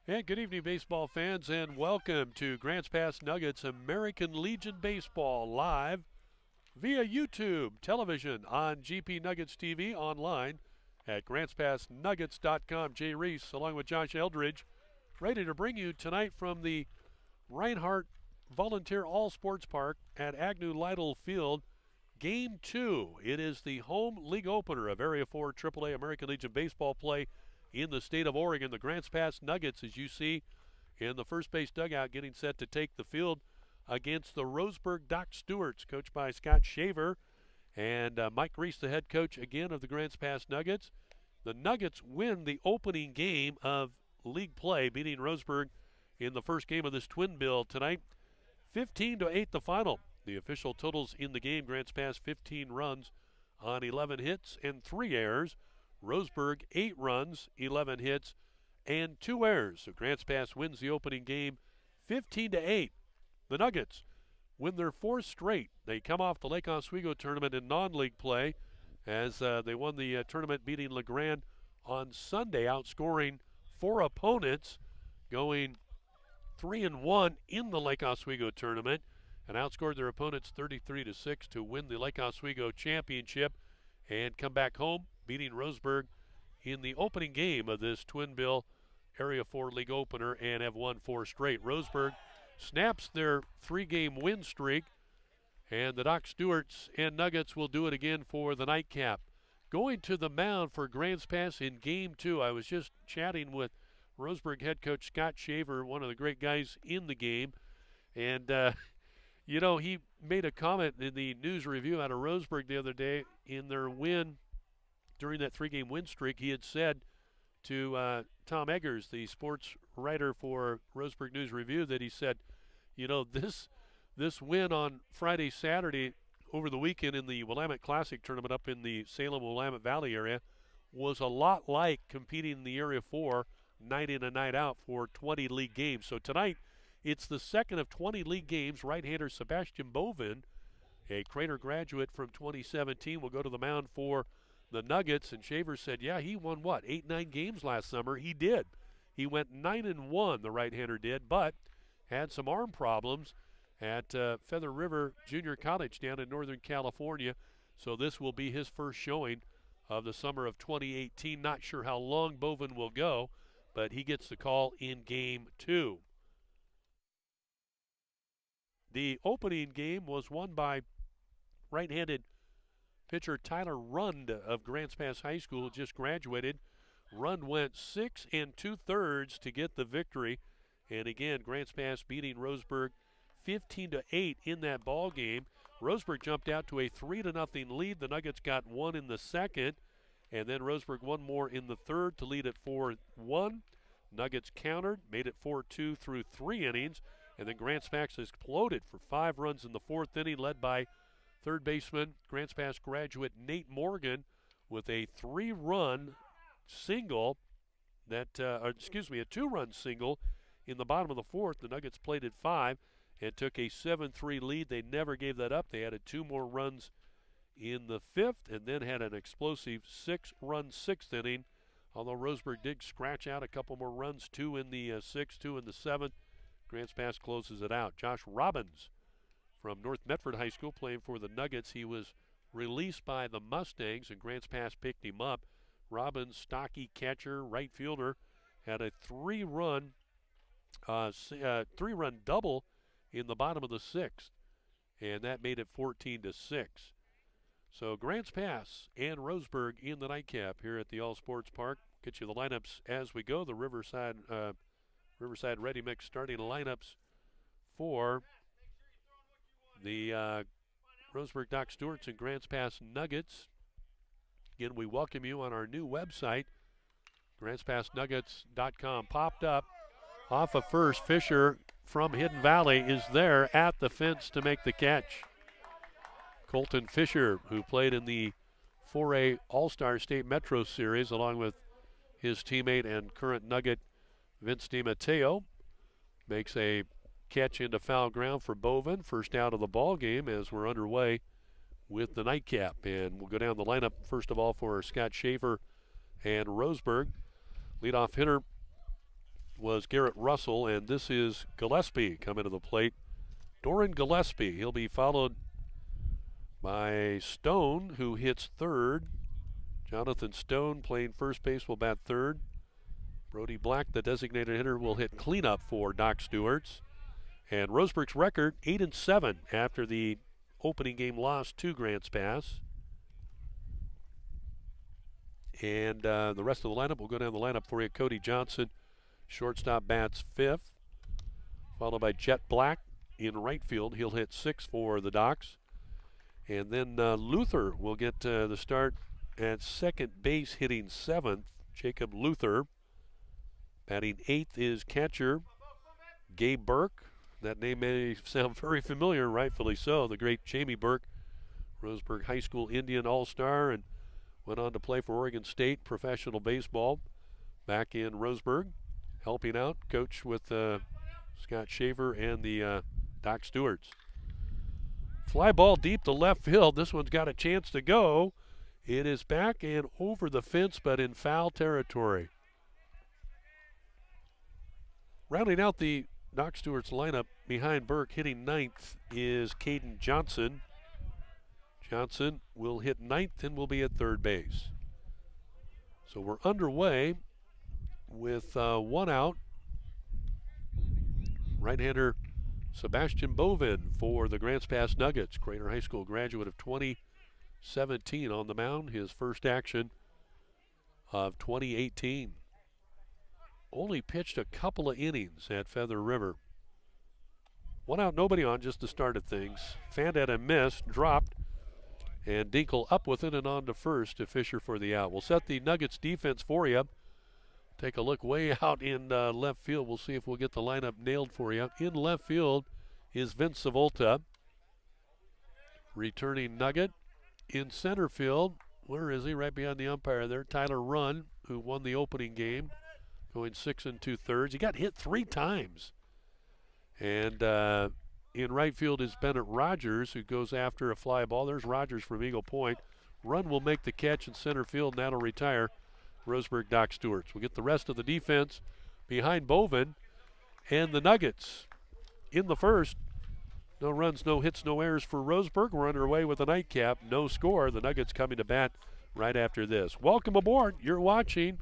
And good evening, baseball fans, and welcome to Grants Pass Nuggets American Legion Baseball live via YouTube, television on GP Nuggets TV, online at GrantsPassNuggets.com. Jay Reese, along with Josh Eldridge, ready to bring you tonight from the Reinhardt Volunteer All Sports Park at Agnew Lytle Field. Game 2. It is the home league opener of Area 4 AAA American Legion Baseball play in the state of Oregon. The Grants Pass Nuggets, as you see in the first base dugout, getting set to take the field against the ROSEBURG Doc Stewarts, coached by Scott Shaver and Mike Reese, the head coach again of the Grants Pass Nuggets. The Nuggets win the opening game of league play, beating ROSEBURG in the first game of this twin bill tonight. 15-8 the final. The official totals in the game: Grants Pass 15 runs on 11 hits and 3 errors. ROSEBURG 8 runs, 11 hits, and 2 errors. So Grants Pass wins the opening game 15-8. The Nuggets win their 4th straight. They come off the Lake Oswego tournament in non-league play as they won the tournament, beating LeGrand on Sunday, outscoring 4 opponents, going 3-1 in the Lake Oswego tournament, and outscored their opponents 33-6 to win the Lake Oswego championship and come back home, beating ROSEBURG in the opening game of this twin bill Area 4 league opener, and have won 4 straight. ROSEBURG snaps their 3-game win streak, and the Doc Stewarts and Nuggets will do it again for the nightcap. Going to the mound for Grants Pass in Game 2, I was just chatting with ROSEBURG head coach Scott Shaver, one of the great guys in the game, and he made a comment in the news review out of ROSEBURG the other day in their win during that 3-game win streak. He had said to Tom Eggers, the sports writer for ROSEBURG News Review, that he said, this win on Friday, Saturday, over the weekend in the Willamette Classic tournament up in the Salem-Willamette Valley area was a lot like competing in the Area 4 night in and night out for 20 league games. So tonight, it's the second of 20 league games. Right-hander Sebastian Bovin, a Crater graduate from 2017, will go to the mound for the Nuggets. And Shaver said, yeah, he won 8-9 games last summer. He did. He went 9-1, the right-hander did, but had some arm problems at Feather River Junior College down in Northern California. So this will be his first showing of the summer of 2018. Not sure how long Bovin will go, but he gets the call in Game 2. The opening game was won by right-handed pitcher Tyler Rund of Grants Pass High School, just graduated. Rund went 6 2/3 to get the victory. And again, Grants Pass beating ROSEBURG 15-8 in that ball game. ROSEBURG jumped out to a 3-0 lead. The Nuggets got 1 in the second, and then ROSEBURG 1 more in the third to lead at 4-1. Nuggets countered, made it 4-2 through 3 innings, and then Grants Pass exploded for 5 runs in the 4th inning, led by third baseman Grants Pass graduate Nate Morgan with a 3-run single a 2-run single in the bottom of the 4th. The Nuggets played at 5 and took a 7-3 lead. They never gave that up. They added 2 more runs in the 5th and then had an explosive 6-run 6th inning, although ROSEBURG did scratch out a couple more runs, 2 in the 6th, 2 in the 7th. Grants Pass closes it out. Josh Robbins from North Medford High School playing for the Nuggets. He was released by the Mustangs, and Grants Pass picked him up. Robbins, stocky catcher, right fielder, had a 3-run double in the bottom of the 6th, and that made it 14-6. So Grants Pass and ROSEBURG in the nightcap here at the All Sports Park. Get you the lineups as we go. The Riverside Ready Mix starting lineups for the ROSEBURG Doc Stewarts and Grants Pass Nuggets. Again, we welcome you on our new website, GrantsPassNuggets.com. Popped up off of first. Fisher from Hidden Valley is there at the fence to make the catch. Colton Fisher, who played in the 4A All-Star State Metro Series along with his teammate and current Nugget Vince DiMatteo, makes a catch into foul ground for Bovin. First out of the ball game as we're underway with the nightcap. And we'll go down the lineup first of all for Scott Shaver and ROSEBURG. Leadoff hitter was Garrett Russell, and this is Gillespie coming to the plate. Doran Gillespie. He'll be followed by Stone, who hits third. Jonathan Stone playing first base will bat third. Brody Black, the designated hitter, will hit cleanup for Doc Stewarts. And Roseburg's record, 8-7 after the opening game loss to Grants Pass. And the rest of the lineup, we'll go down the lineup for you. Cody Johnson, shortstop, bats fifth, followed by Jet Black in right field. He'll hit sixth for the Docs. And then Luther will get the start at second base, hitting seventh. Jacob Luther. Batting eighth is catcher Gabe Burke. That name may sound very familiar, rightfully so. The great Jamie Burke, Roseburg High School Indian All-Star, and went on to play for Oregon State professional baseball back in Roseburg, helping out, coach with Scott Shaver and the Doc Stewarts. Fly ball deep to left field. This one's got a chance to go. It is back and over the fence, but in foul territory. Rounding out the Doc Stewarts lineup behind Burke, hitting ninth, is Caden Johnson. Johnson will hit ninth and will be at third base. So we're underway with one out. Right-hander Sebastian Bovin for the Grants Pass Nuggets. Crater High School graduate of 2017 on the mound. His first action of 2018. Only pitched a couple of innings at Feather River. One out, nobody on, just the start of things. Fanned a miss, dropped, and Dinkle up with it and on to first to Fisher for the out. We'll set the Nuggets defense for you. Take a look way out in left field. We'll see if we'll get the lineup nailed for you. In left field is Vince Savolta, returning Nugget. In center field, where is he? Right behind the umpire there, Tyler Runn, who won the opening game, going 6 2/3. He got hit 3 times. And in right field is Bennett Rogers, who goes after a fly ball. There's Rogers from Eagle Point. Runn will make the catch in center field, and that'll retire Roseburg Doc Stewarts. We'll get the rest of the defense behind Bovin. And the Nuggets in the first. No runs, no hits, no errors for Roseburg. We're underway with a nightcap. No score. The Nuggets coming to bat right after this. Welcome aboard. You're watching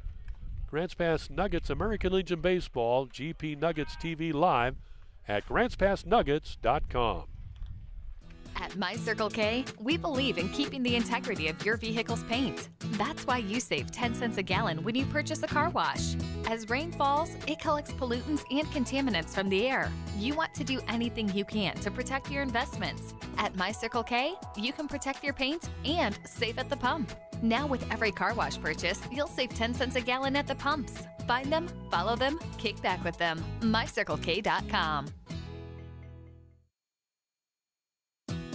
Grants Pass Nuggets American Legion Baseball, GP Nuggets TV live at GrantsPassNuggets.com. At My Circle K, we believe in keeping the integrity of your vehicle's paint. That's why you save 10 cents a gallon when you purchase a car wash. As rain falls, it collects pollutants and contaminants from the air. You want to do anything you can to protect your investments. At My Circle K, you can protect your paint and save at the pump. Now with every car wash purchase, you'll save 10 cents a gallon at the pumps. Find them, follow them, kick back with them. MyCircleK.com.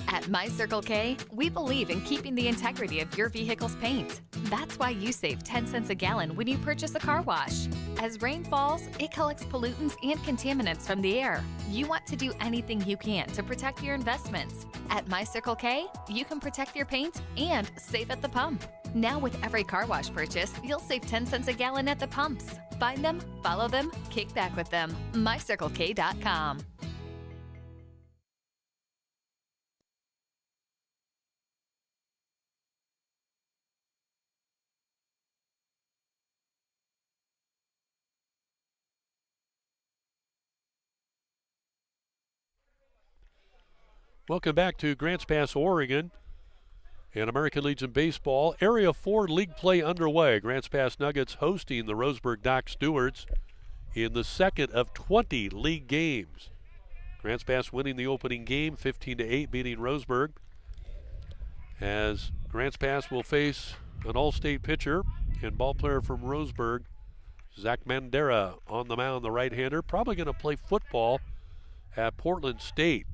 At My Circle K, we believe in keeping the integrity of your vehicle's paint. That's why you save 10 cents a gallon when you purchase a car wash. As rain falls, it collects pollutants and contaminants from the air. You want to do anything you can to protect your investments. At My Circle K, you can protect your paint and save at the pump. Now with every car wash purchase, you'll save 10 cents a gallon at the pumps. Find them, follow them, kick back with them. MyCircleK.com. Welcome back to Grants Pass, Oregon, and American Legion Baseball. Area 4 league play underway. Grants Pass Nuggets hosting the Roseburg Doc Stewarts in the second of 20 league games. Grants Pass winning the opening game, 15-8, beating Roseburg. As Grants Pass will face an all-state pitcher and ball player from Roseburg, Zach Mandera on the mound, the right-hander. Probably going to play football at Portland State.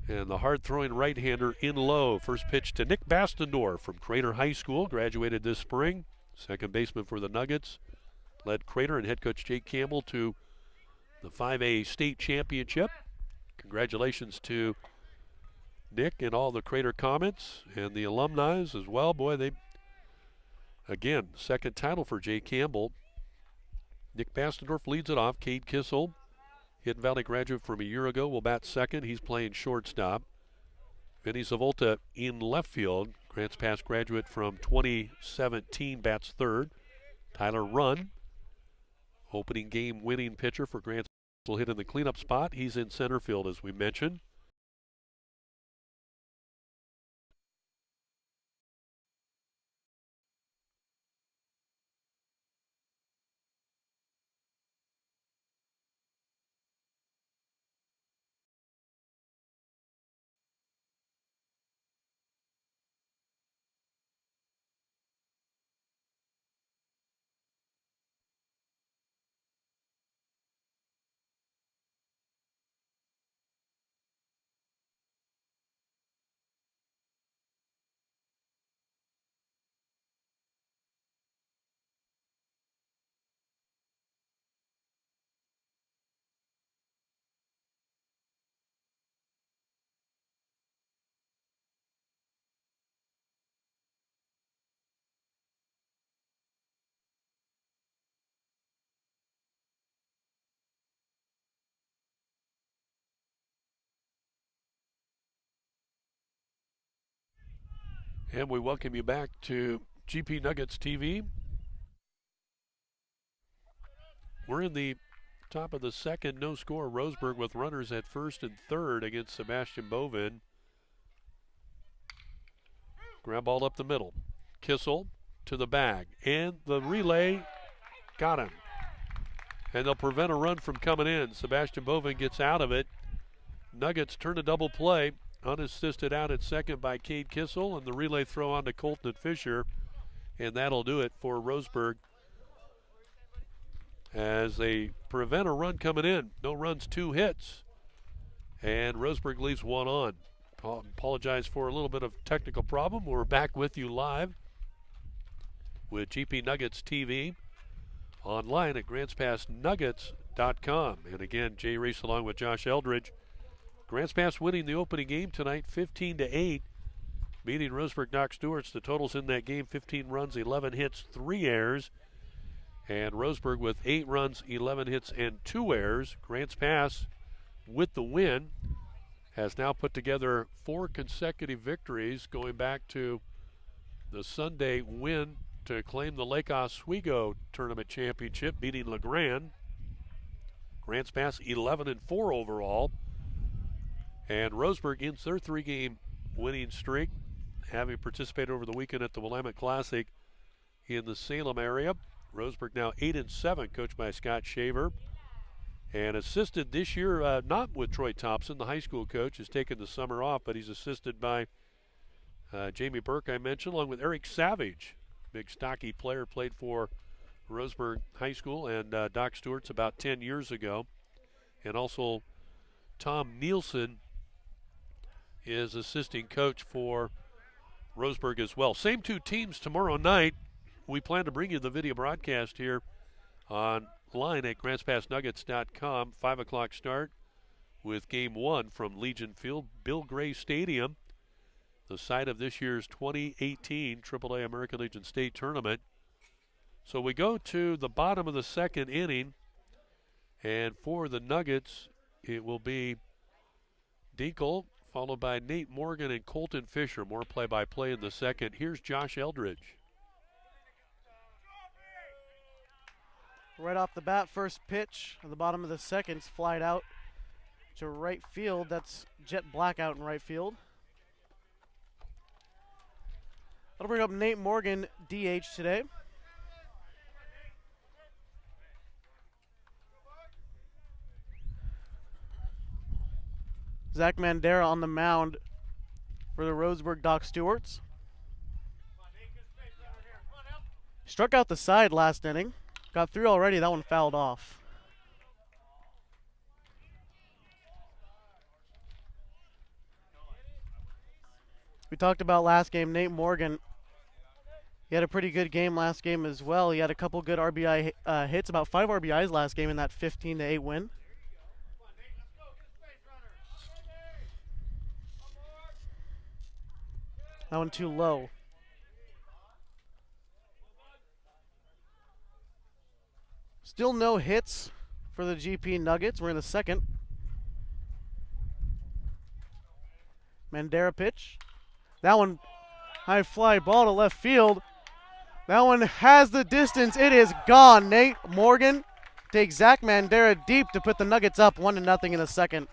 And the hard-throwing right-hander in low. First pitch to Nick Bastendorf from Crater High School, graduated this spring. Second baseman for the Nuggets. Led Crater and head coach Jake Campbell to the 5A state championship. Congratulations to Nick and all the Crater Comets and the alumni as well. Boy, they, again, second title for Jake Campbell. Nick Bastendorf leads it off. Cade Kissel, Hidden Valley graduate from a year ago, will bat second. He's playing shortstop. Vinny Zavolta in left field. Grants Pass graduate from 2017, bats third. Tyler Runn, opening game winning pitcher for Grants, will hit in the cleanup spot. He's in center field, as we mentioned. And we welcome you back to GP Nuggets TV. We're in the top of the second, no score. Roseburg with runners at first and third against Sebastian Bovin. Ground ball up the middle. Kissel to the bag. And the relay got him. And they'll prevent a run from coming in. Sebastian Bovin gets out of it. Nuggets turn a double play. Unassisted out at second by Cade Kissel, and the relay throw on to Colton Fisher, and that'll do it for Roseburg as they prevent a run coming in. No runs, 2 hits, and Roseburg leaves one on. Apologize for a little bit of technical problem. We're back with you live with GP Nuggets TV online at GrantsPassNuggets.com. And again, Jay Reese along with Josh Eldridge. Grants Pass winning the opening game tonight 15-8, beating Roseburg Doc Stewarts. The totals in that game: 15 runs, 11 hits, 3 errors. And Roseburg with 8 runs, 11 hits, and 2 errors. Grants Pass with the win has now put together 4 consecutive victories, going back to the Sunday win to claim the Lake Oswego Tournament Championship, beating LeGrand. Grants Pass 11-4 overall. And Roseburg ends their 3-game winning streak, having participated over the weekend at the Willamette Classic in the Salem area. Roseburg now 8-7, coached by Scott Shaver. And assisted this year, not with Troy Thompson, the high school coach, has taken the summer off, but he's assisted by Jamie Burke, I mentioned, along with Eric Savage, big stocky player, played for Roseburg High School and Doc Stewart's about 10 years ago. And also Tom Nielsen is assisting coach for Roseburg as well. Same 2 teams tomorrow night. We plan to bring you the video broadcast here online at GrantsPassNuggets.com. 5 o'clock start with Game 1 from Legion Field, Bill Gray Stadium, the site of this year's 2018 AAA American Legion State Tournament. So we go to the bottom of the second inning, and for the Nuggets, it will be Dinkel, followed by Nate Morgan and Colton Fisher. More play-by-play in the second. Here's Josh Eldridge. Right off the bat, first pitch at the bottom of the second, flied out to right field. That's Jet Blackout in right field. That'll bring up Nate Morgan, DH today. Zach Mandera on the mound for the Roseburg Doc Stewarts. Struck out the side last inning. Got through already. That one fouled off. We talked about last game, Nate Morgan. He had a pretty good game last game as well. He had a couple good RBI hits, about 5 RBIs last game in that 15-8 win. That one too low. Still no hits for the GP Nuggets. We're in the second. Mandera pitch. That one, high fly ball to left field. That one has the distance. It is gone. Nate Morgan takes Zach Mandera deep to put the Nuggets up 1-0 in the second.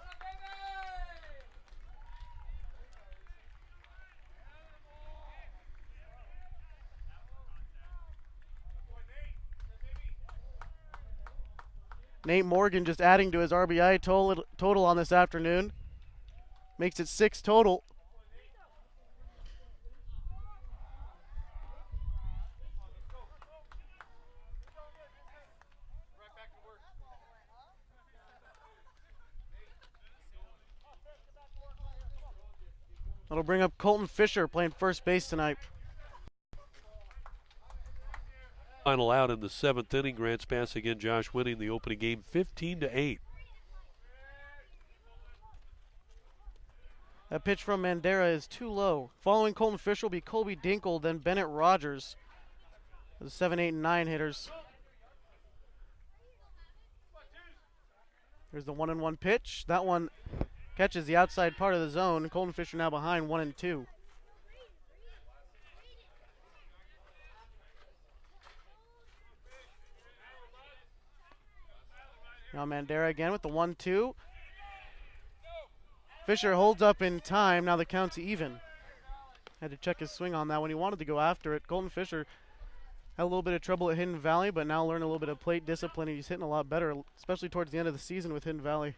Nate Morgan just adding to his RBI total on this afternoon. Makes it 6 total. That'll bring up Colton Fisher playing first base tonight. Final out in the 7th inning. Grants Pass again. Josh winning the opening game 15-8. That pitch from Mandera is too low. Following Colton Fisher will be Colby Dinkle, then Bennett Rogers. The 7, 8, and 9 hitters. There's the 1-1 pitch. That one catches the outside part of the zone. Colton Fisher now behind 1-2. Now Mandera again with the 1-2. Fisher holds up in time. Now the count's even. Had to check his swing on that when he wanted to go after it. Colton Fisher had a little bit of trouble at Hidden Valley, but now learned a little bit of plate discipline. He's hitting a lot better, especially towards the end of the season with Hidden Valley.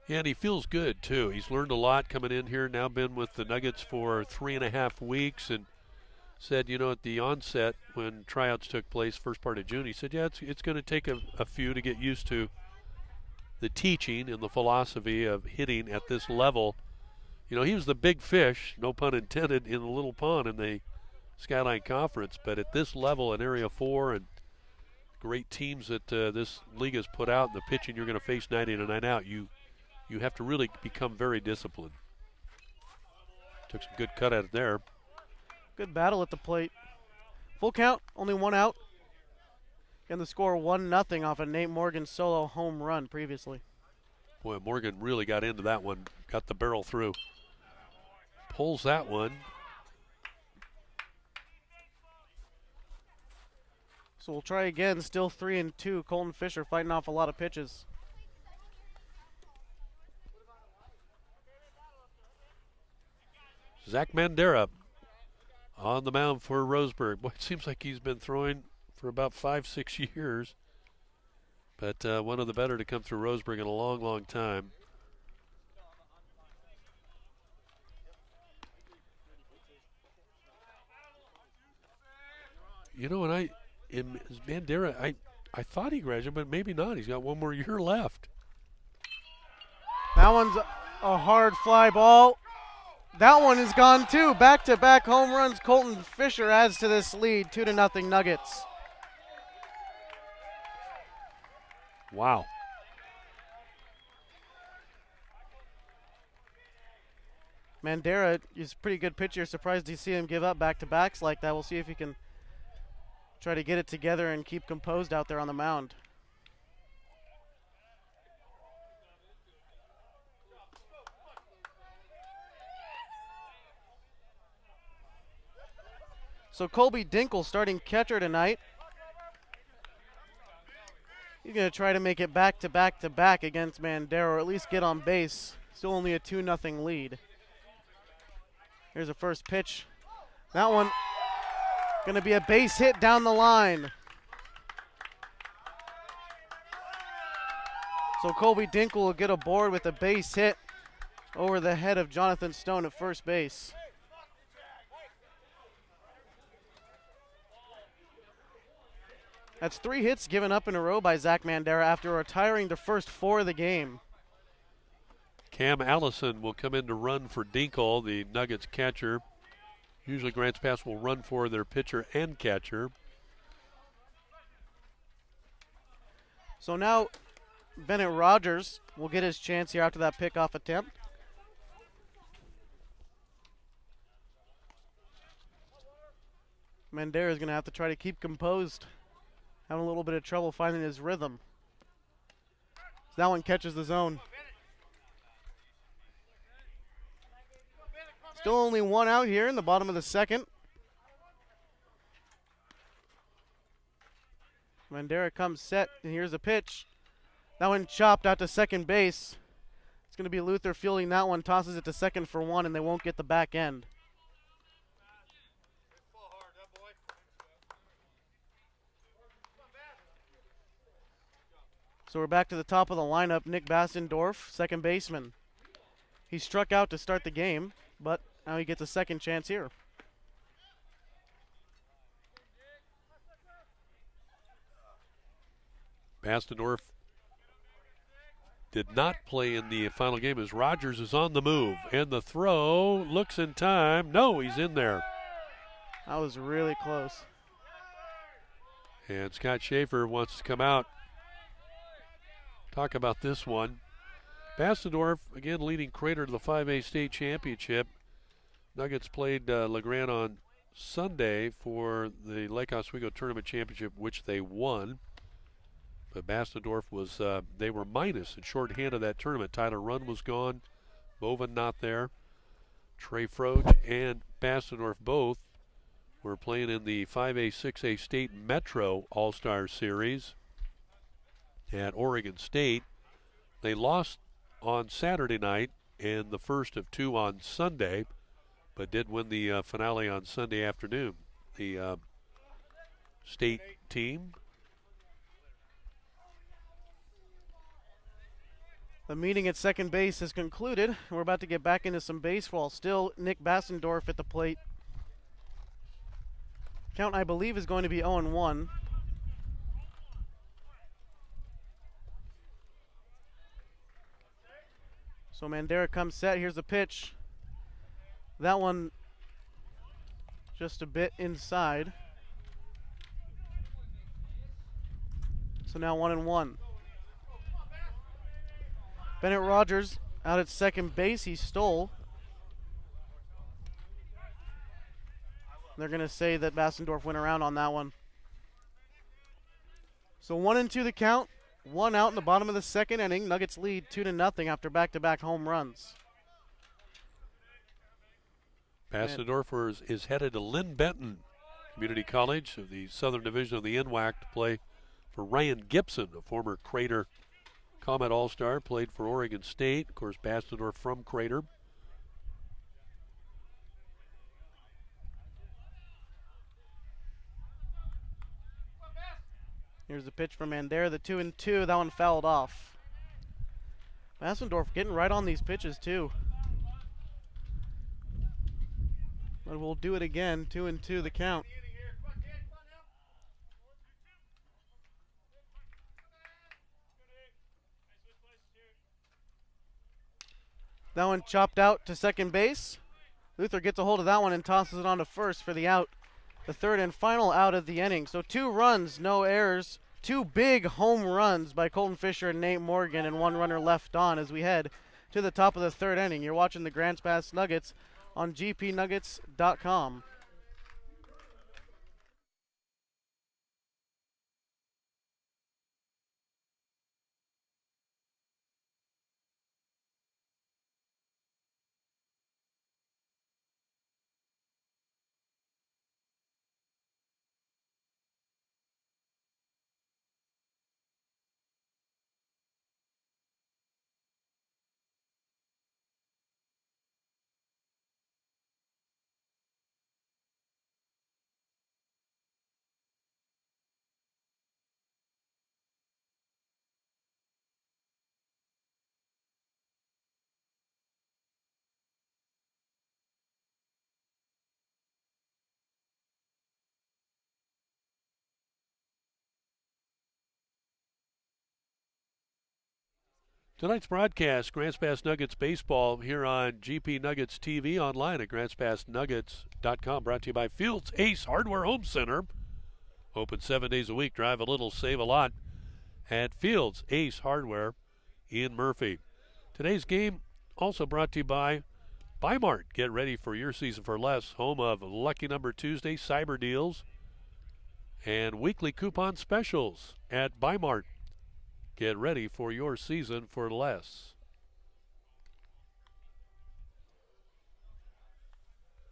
Yeah, and he feels good, too. He's learned a lot coming in here, now been with the Nuggets for 3.5 weeks, and said, you know, at the onset when tryouts took place, first part of June, he said, yeah, it's going to take a few to get used to the teaching and the philosophy of hitting at this level. You know, he was the big fish, no pun intended, in the little pond in the Skyline Conference, but at this level in Area 4 and great teams that this league has put out and the pitching you're going to face night in and night out, you have to really become very disciplined. Took some good cut at it there. Good battle at the plate. Full count, only 1 out. And the score 1-0 off a Nate Morgan solo home run previously. Boy, Morgan really got into that one, got the barrel through. Pulls that one. So we'll try again, still 3-2. Colton Fisher fighting off a lot of pitches. Zach Mandera on the mound for Roseburg. Boy, it seems like he's been throwing for about 5-6 years. But one of the better to come through Roseburg in a long, long time. You know, and Mandera, I thought he graduated, but maybe not. He's got 1 more year left. That one's a hard fly ball. That one is gone too. Back-to-back home runs. Colton Fisher adds to this lead, 2-0 Nuggets. Wow. Mandera is a pretty good pitcher. Surprised to see him give up back-to-backs like that. We'll see if he can try to get it together and keep composed out there on the mound. So Colby Dinkle starting catcher tonight. He's going to try to make it back-to-back against Mandera, or at least get on base. Still only a 2-0 lead. Here's a first pitch. That one going to be a base hit down the line. So Colby Dinkle will get aboard with a base hit over the head of Jonathan Stone at first base. That's 3 hits given up in a row by Zach Mandera after retiring the first 4 of the game. Cam Allison will come in to run for Dinkle, the Nuggets catcher. Usually Grants Pass will run for their pitcher and catcher. So now Bennett Rogers will get his chance here after that pickoff attempt. Mandera is going to have to try to keep composed having a little bit of trouble finding his rhythm. So that one catches the zone. Still only one out here in the bottom of the second. Bandera comes set, and here's a pitch. That one chopped out to second base. It's going to be Luther fielding that one, tosses it to second for one, and they won't get the back end. So we're back to the top of the lineup. Nick Bassendorf, second baseman. He struck out to start the game, but now he gets a second chance here. Bassendorf did not play in the final game as Rogers is on the move. And the throw looks in time. No, he's in there. That was really close. And Scott Schaefer wants to come out. Talk about this one. Bassendorf, again, leading Crater to the 5A state championship. Nuggets played LeGrand on Sunday for the Lake Oswego Tournament Championship, which they won. But Bassendorf was, they were minus in shorthand of that tournament. Tyler Runn was gone. Bovin not there. Trey Froge and Bassendorf both were playing in the 5A, 6A state Metro All-Star Series at Oregon State. They lost on Saturday night and the first of two on Sunday, but did win the finale on Sunday afternoon. The state team. The meeting at second base has concluded. We're about to get back into some baseball. Still Nick Bassendorf at the plate. Count, I believe, is going to be 0-1. So Mandera comes set. Here's the pitch. That one just a bit inside. So now 1-1. Bennett Rogers out at second base. He stole. They're going to say that Bassendorf went around on that one. So 1-2 the count. One out in the bottom of the second inning. Nuggets lead 2-0 after back-to-back home runs. Bassendorf is headed to Lynn Benton Community College of the Southern Division of the NWAC to play for Ryan Gibson, a former Crater Comet All-Star, played for Oregon State. Of course, Bassendorf from Crater. Here's the pitch from Mandera, the 2-2. That one fouled off. Bassendorf getting right on these pitches, too. But we'll do it again. 2-2 the count. That one chopped out to second base. Luther gets a hold of that one and tosses it on to first for the out. The third and final out of the inning. So 2 runs, no errors. 2 big home runs by Colton Fisher and Nate Morgan, and 1 runner left on as we head to the top of the third inning. You're watching the Grants Pass Nuggets on gpnuggets.com. Tonight's broadcast, Grants Pass Nuggets Baseball, here on GP Nuggets TV, online at grantspassnuggets.com. Brought to you by Fields Ace Hardware Home Center. Open 7 days a week. Drive a little, save a lot at Fields Ace Hardware in Murphy. Today's game also brought to you by Mart. Get ready for your season for less. Home of Lucky Number Tuesday, Cyber Deals, and weekly coupon specials at Bi-Mart. Get ready for your season for less.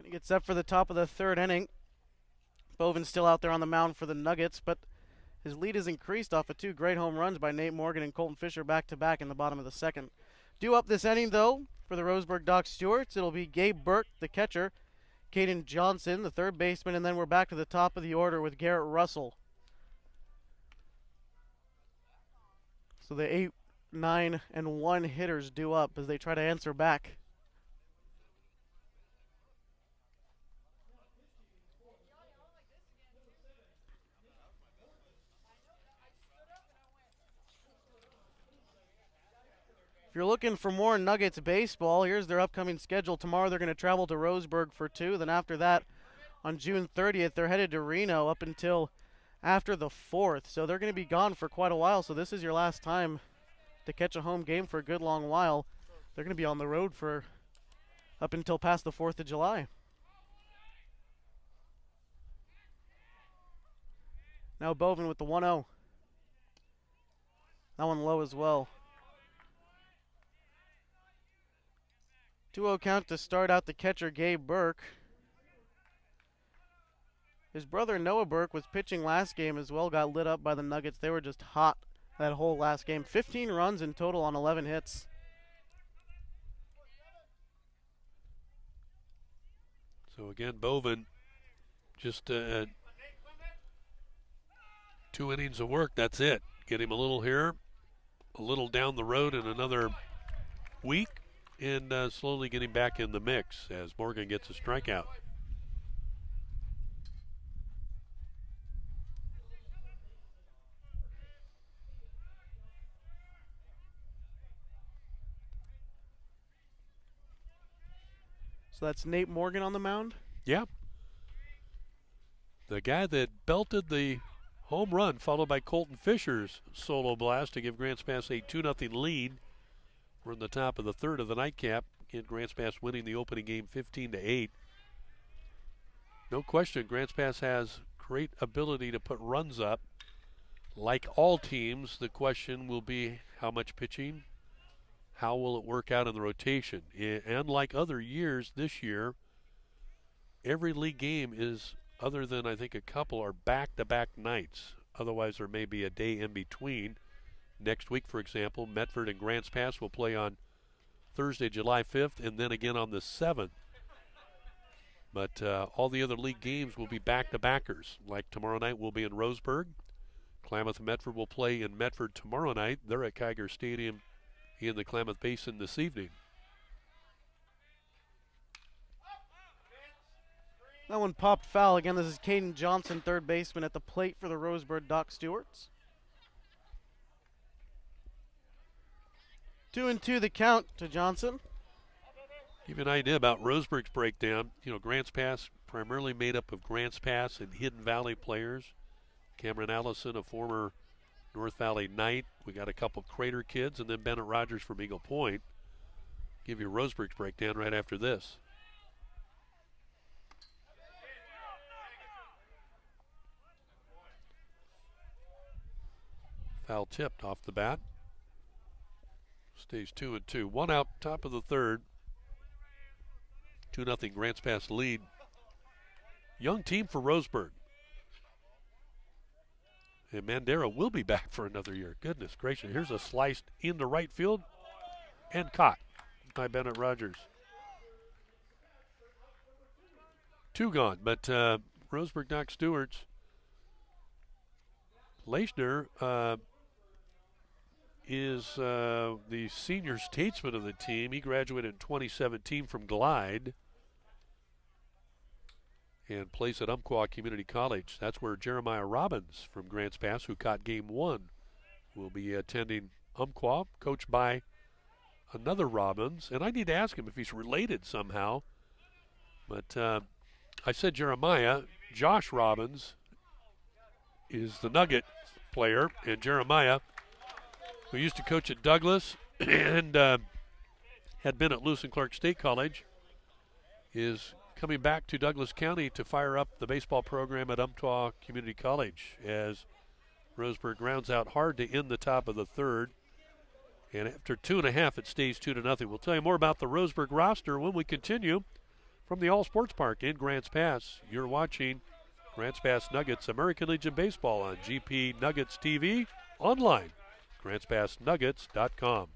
He gets set for the top of the third inning. Boven's still out there on the mound for the Nuggets, but his lead is increased off of 2 great home runs by Nate Morgan and Colton Fisher back-to-back in the bottom of the second. Due up this inning, though, for the Roseburg Doc Stewarts, it'll be Gabe Burke, the catcher, Caden Johnson, the third baseman, and then we're back to the top of the order with Garrett Russell. So the 8, 9, and 1 hitters due up as they try to answer back. If you're looking for more Nuggets baseball, here's their upcoming schedule. Tomorrow they're going to travel to Roseburg for 2. Then after that, on June 30th, they're headed to Reno up until after the 4th. So they're going to be gone for quite a while. So this is your last time to catch a home game for a good long while. They're going to be on the road for up until past the 4th of July. Now Boven with the 1-0. That one low as well. 2-0 count to start out the catcher, Gabe Burke. His brother Noah Burke was pitching last game as well, got lit up by the Nuggets. They were just hot that whole last game. 15 runs in total on 11 hits. So again, Boven just 2 innings of work, that's it. Get him a little here, a little down the road in another week, and slowly getting back in the mix as Morgan gets a strikeout. So that's Nate Morgan on the mound? Yeah. The guy that belted the home run, followed by Colton Fisher's solo blast to give Grants Pass a 2-0 lead. We're in the top of the third of the nightcap. Again, Grants Pass winning the opening game 15-8. No question, Grants Pass has great ability to put runs up. Like all teams, the question will be how much pitching, how will it work out in the rotation. And like other years, this year, every league game is, other than I think a couple, are back-to-back nights. Otherwise, there may be a day in between. Next week, for example, Medford and Grants Pass will play on Thursday, July 5th, and then again on the 7th. But all the other league games will be back-to-backers. Like tomorrow night will be in Roseburg. Klamath and Medford will play in Medford tomorrow night. They're at Kiger Stadium in the Klamath Basin this evening. That one popped foul. Again, this is Caden Johnson, third baseman at the plate for the Roseburg Doc Stewarts. 2-2 the count to Johnson. Give you an idea about Roseburg's breakdown. You know, Grants Pass primarily made up of Grants Pass and Hidden Valley players. Cameron Allison, a former North Valley Knight. We got a couple Crater kids, and then Bennett Rogers from Eagle Point. Give you Roseburg's breakdown right after this. Foul tipped off the bat. Stays 2-2. 1 out, top of the third. 2-0 Grants Pass lead. Young team for Roseburg. And Mandera will be back for another year. Goodness gracious. Here's a slice into right field and caught by Bennett Rogers. 2 gone, but Roseburg Doc Stewarts. Leishner is the senior statesman of the team. He graduated in 2017 from Glide and plays at Umpqua Community College. That's where Jeremiah Robbins from Grants Pass, who caught game 1, will be attending Umpqua, coached by another Robbins. And I need to ask him if he's related somehow. But I said Jeremiah. Josh Robbins is the Nugget player, and Jeremiah, who used to coach at Douglas and had been at Lewis and Clark State College, is coming back to Douglas County to fire up the baseball program at Umpqua Community College as Roseburg rounds out hard to end the top of the third. And after 2.5, it stays 2-0. We'll tell you more about the Roseburg roster when we continue from the All Sports Park in Grants Pass. You're watching Grants Pass Nuggets American Legion Baseball on GP Nuggets TV, online, GrantsPassNuggets.com.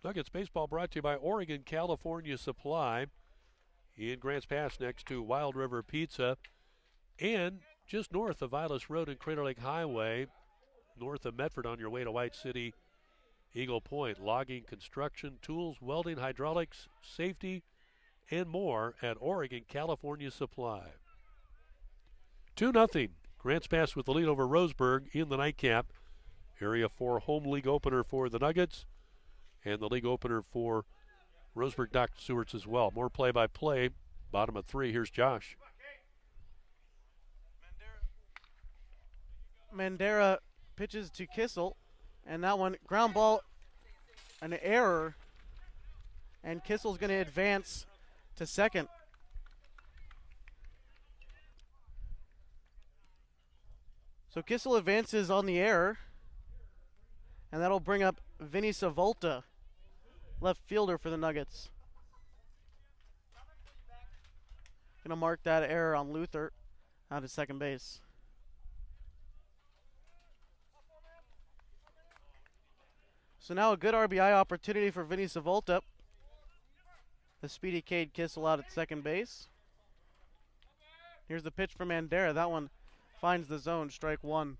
Nuggets baseball brought to you by Oregon California Supply in Grants Pass next to Wild River Pizza and just north of Vilas Road and Crater Lake Highway, north of Medford on your way to White City, Eagle Point. Logging, construction, tools, welding, hydraulics, safety, and more at Oregon California Supply. 2-0. Grants Pass with the lead over Roseburg in the nightcap. Area 4 home league opener for the Nuggets. And the league opener for Roseburg Dr. Stewart's as well. More play-by-play. Bottom of 3. Here's Josh. Mandera pitches to Kissel. And that one, ground ball, an error. And Kissel's going to advance to second. So Kissel advances on the error. And that'll bring up Vinny Savolta, left fielder for the Nuggets. Gonna mark that error on Luther out at second base. So now a good RBI opportunity for Vinny Savolta. The speedy Cade Kissel out at second base. Here's the pitch from Mandera. That one finds the zone, strike one.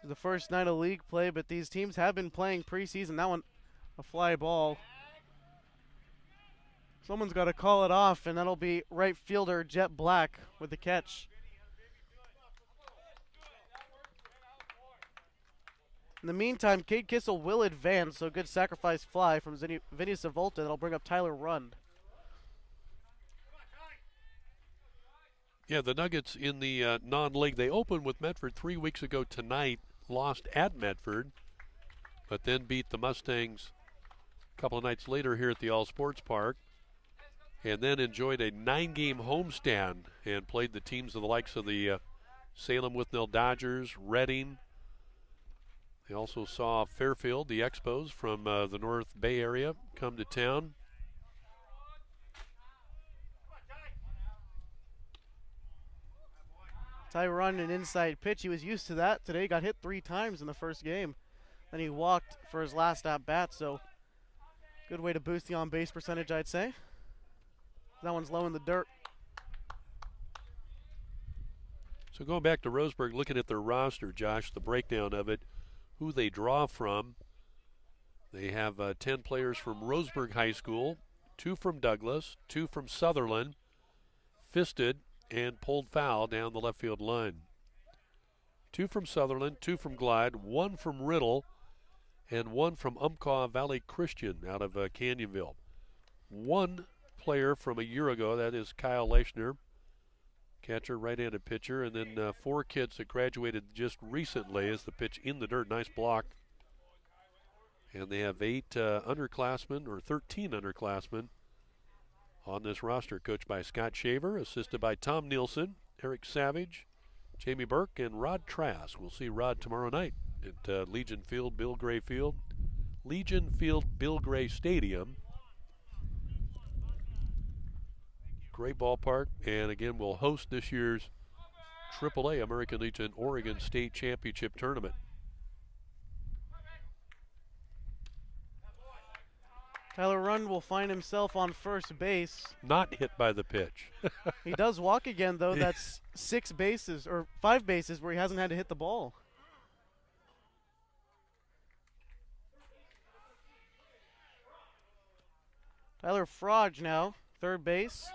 The first night of league play, but these teams have been playing preseason. That one, a fly ball. Someone's got to call it off, and that'll be right fielder Jet Black with the catch. In the meantime, Cade Kissel will advance, so good sacrifice fly from Vinny Savolta. That'll bring up Tyler Rund. Yeah, the Nuggets in the non-league, they opened with Medford 3 weeks ago tonight. Lost at Medford, but then beat the Mustangs a couple of nights later here at the All Sports Park, and then enjoyed a 9-game homestand and played the teams of the likes of the Salem Withnell Dodgers, Reading. They also saw Fairfield, the Expos from the North Bay area, come to town. Tyron, an inside pitch. He was used to that today. Got hit 3 times in the first game. Then he walked for his last at-bat, so good way to boost the on-base percentage, I'd say. That one's low in the dirt. So going back to Roseburg, looking at their roster, Josh, the breakdown of it, who they draw from. They have 10 players from Roseburg High School, 2 from Douglas, 2 from Sutherland, fisted, and pulled foul down the left field line. 2 from Sutherland, 2 from Glide, 1 from Riddle, and 1 from Umpqua Valley Christian out of Canyonville. 1 player from a year ago, that is Kyle Leishner, catcher, right-handed pitcher, and then 4 kids that graduated just recently as the pitch in the dirt. Nice block. And they have 8 underclassmen, or 13 underclassmen, on this roster, coached by Scott Shaver, assisted by Tom Nielsen, Eric Savage, Jamie Burke and Rod Trask. We'll see Rod tomorrow night at Legion Field, Bill Gray Field. Legion Field, Bill Gray Stadium. Great ballpark, and again, we'll host this year's AAA American Legion Oregon State Championship Tournament. Tyler Rund will find himself on first base. Not hit by the pitch. He does walk again, though. That's 6 bases, or 5 bases, where he hasn't had to hit the ball. Tyler Frodge now, third base.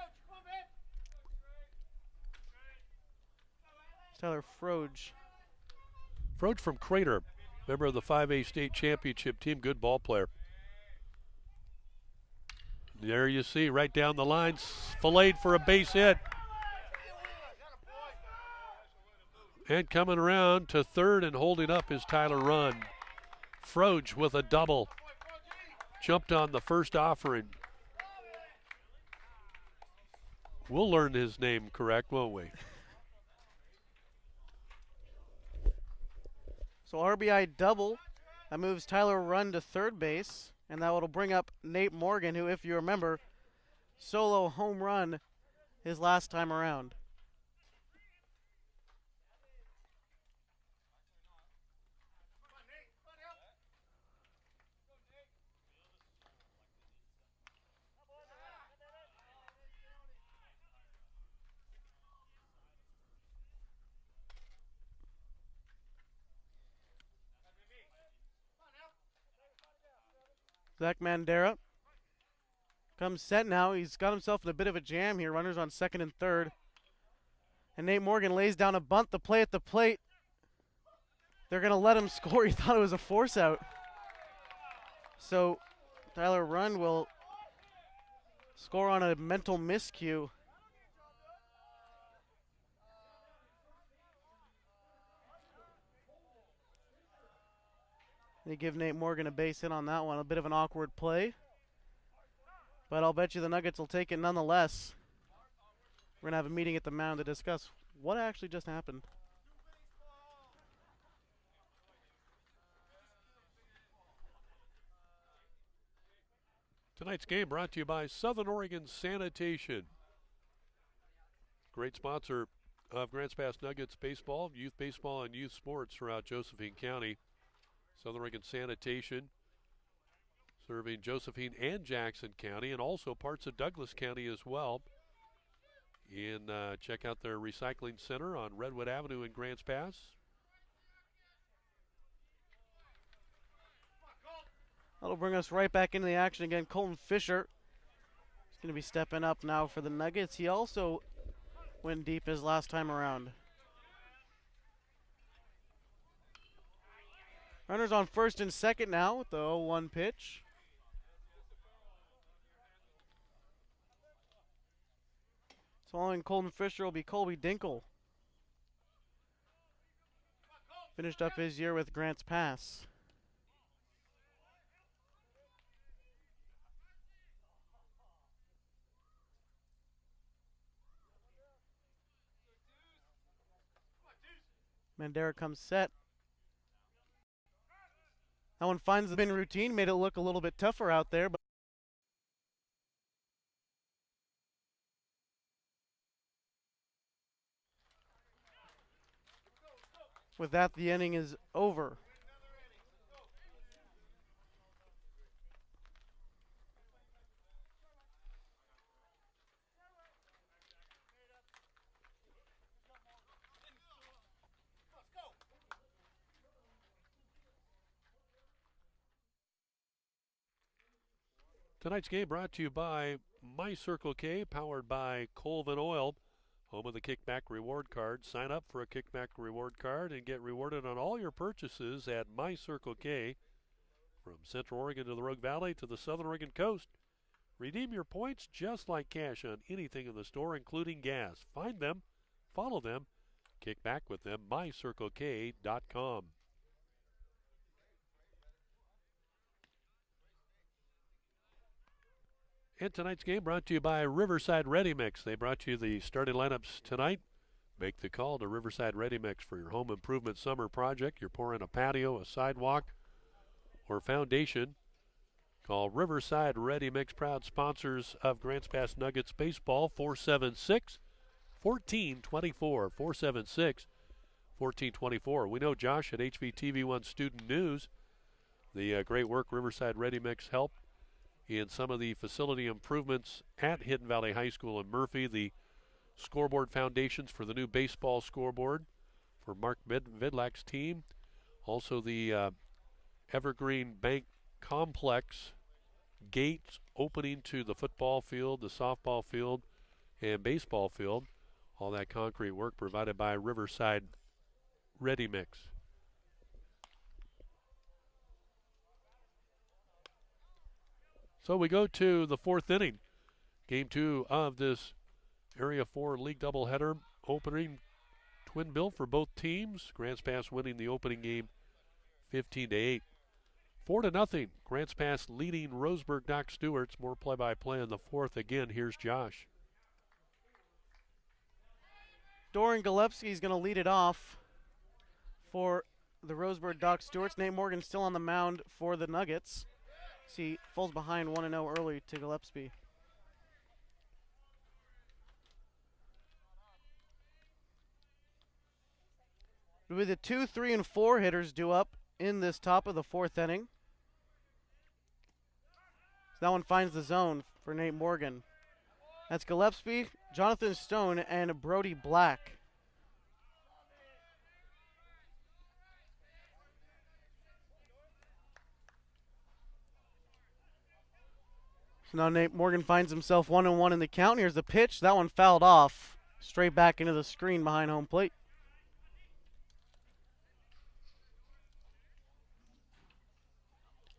Tyler Frodge. Frodge from Crater, member of the 5A state championship team, good ball player. There you see, right down the line, filleted for a base hit. And coming around to third and holding up is Tyler Rund. Frodge with a double. Jumped on the first offering. We'll learn his name correct, won't we? So RBI double. That moves Tyler Rund to third base. And that will bring up Nate Morgan, who, if you remember, solo home run his last time around. Zach Mandera comes set now. He's got himself in a bit of a jam here. Runners on second and third. And Nate Morgan lays down a bunt. The play at the plate. They're going to let him score. He thought it was a force out. So Tyler Rund will score on a mental miscue. They give Nate Morgan a base hit on that one. A bit of an awkward play. But I'll bet you the Nuggets will take it nonetheless. We're going to have a meeting at the mound to discuss what actually just happened. Tonight's game brought to you by Southern Oregon Sanitation. Great sponsor of Grants Pass Nuggets baseball, and youth sports throughout Josephine County. Southern Oregon Sanitation, serving Josephine and Jackson County, and also parts of Douglas County as well. And check out their recycling center on Redwood Avenue in Grants Pass. That'll bring us right back into the action again. Colton Fisher is going to be stepping up now for the Nuggets. He also went deep his last time around. Runners on first and second now with the 0-1 pitch. Following Colton Fisher will be Colby Dinkle. Finished up his year with Grants Pass. Mandera comes set. That one finds the bin routine, made it look a little bit tougher out there. But with that, the inning is over. Tonight's game brought to you by My Circle K, powered by Colvin Oil, home of the Kickback Reward Card. Sign up for a Kickback Reward Card and get rewarded on all your purchases at My Circle K. From Central Oregon to the Rogue Valley to the Southern Oregon coast. Redeem your points just like cash on anything in the store, including gas. Find them, follow them, kick back with them, mycirclek.com. And tonight's game brought to you by Riverside Ready Mix. They brought you the starting lineups tonight. Make the call to Riverside Ready Mix for your home improvement summer project. You're pouring a patio, a sidewalk, or foundation. Call Riverside Ready Mix, proud sponsors of Grants Pass Nuggets baseball, 476-1424. 476-1424. We know Josh at HVTV1 Student News, the great work Riverside Ready Mix helped in some of the facility improvements at Hidden Valley High School in Murphy, the scoreboard foundations for the new baseball scoreboard for Mark Vidlak's team. Also the Evergreen Bank Complex gates opening to the football field, the softball field, and baseball field. All that concrete work provided by Riverside Ready Mix. So we go to the fourth inning. Game 2 of this Area 4 League doubleheader, opening twin bill for both teams. Grants Pass winning the opening game 15-8. 4-0. Grants Pass leading Roseburg Doc Stewarts. More play-by-play in the fourth. Again, here's Josh. Doran Gillespie is going to lead it off for the Roseburg Doc Stewarts. Nate Morgan still on the mound for the Nuggets. See, falls behind 1-0 early to Gillespie. With the 2, 3, and 4 hitters due up in this top of the fourth inning. So that one finds the zone for Nate Morgan. That's Gillespie, Jonathan Stone, and Brody Black. So now Nate Morgan finds himself 1-1 in the count. Here's the pitch. That one fouled off straight back into the screen behind home plate.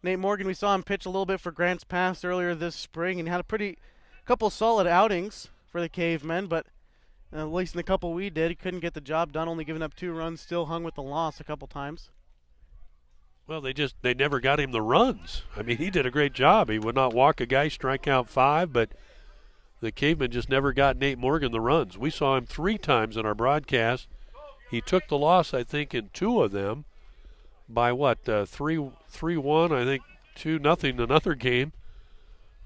Nate Morgan, we saw him pitch a little bit for Grants Pass earlier this spring and had a couple solid outings for the Cavemen, but at least in the couple we did, he couldn't get the job done, only giving up 2 runs, still hung with the loss a couple times. Well, they never got him the runs. I mean, he did a great job. He would not walk a guy, strike out 5, but the Cavemen just never got Nate Morgan the runs. We saw him 3 times in our broadcast. He took the loss, I think, in 2 of them. By what, 3-1, I think 2-0 another game,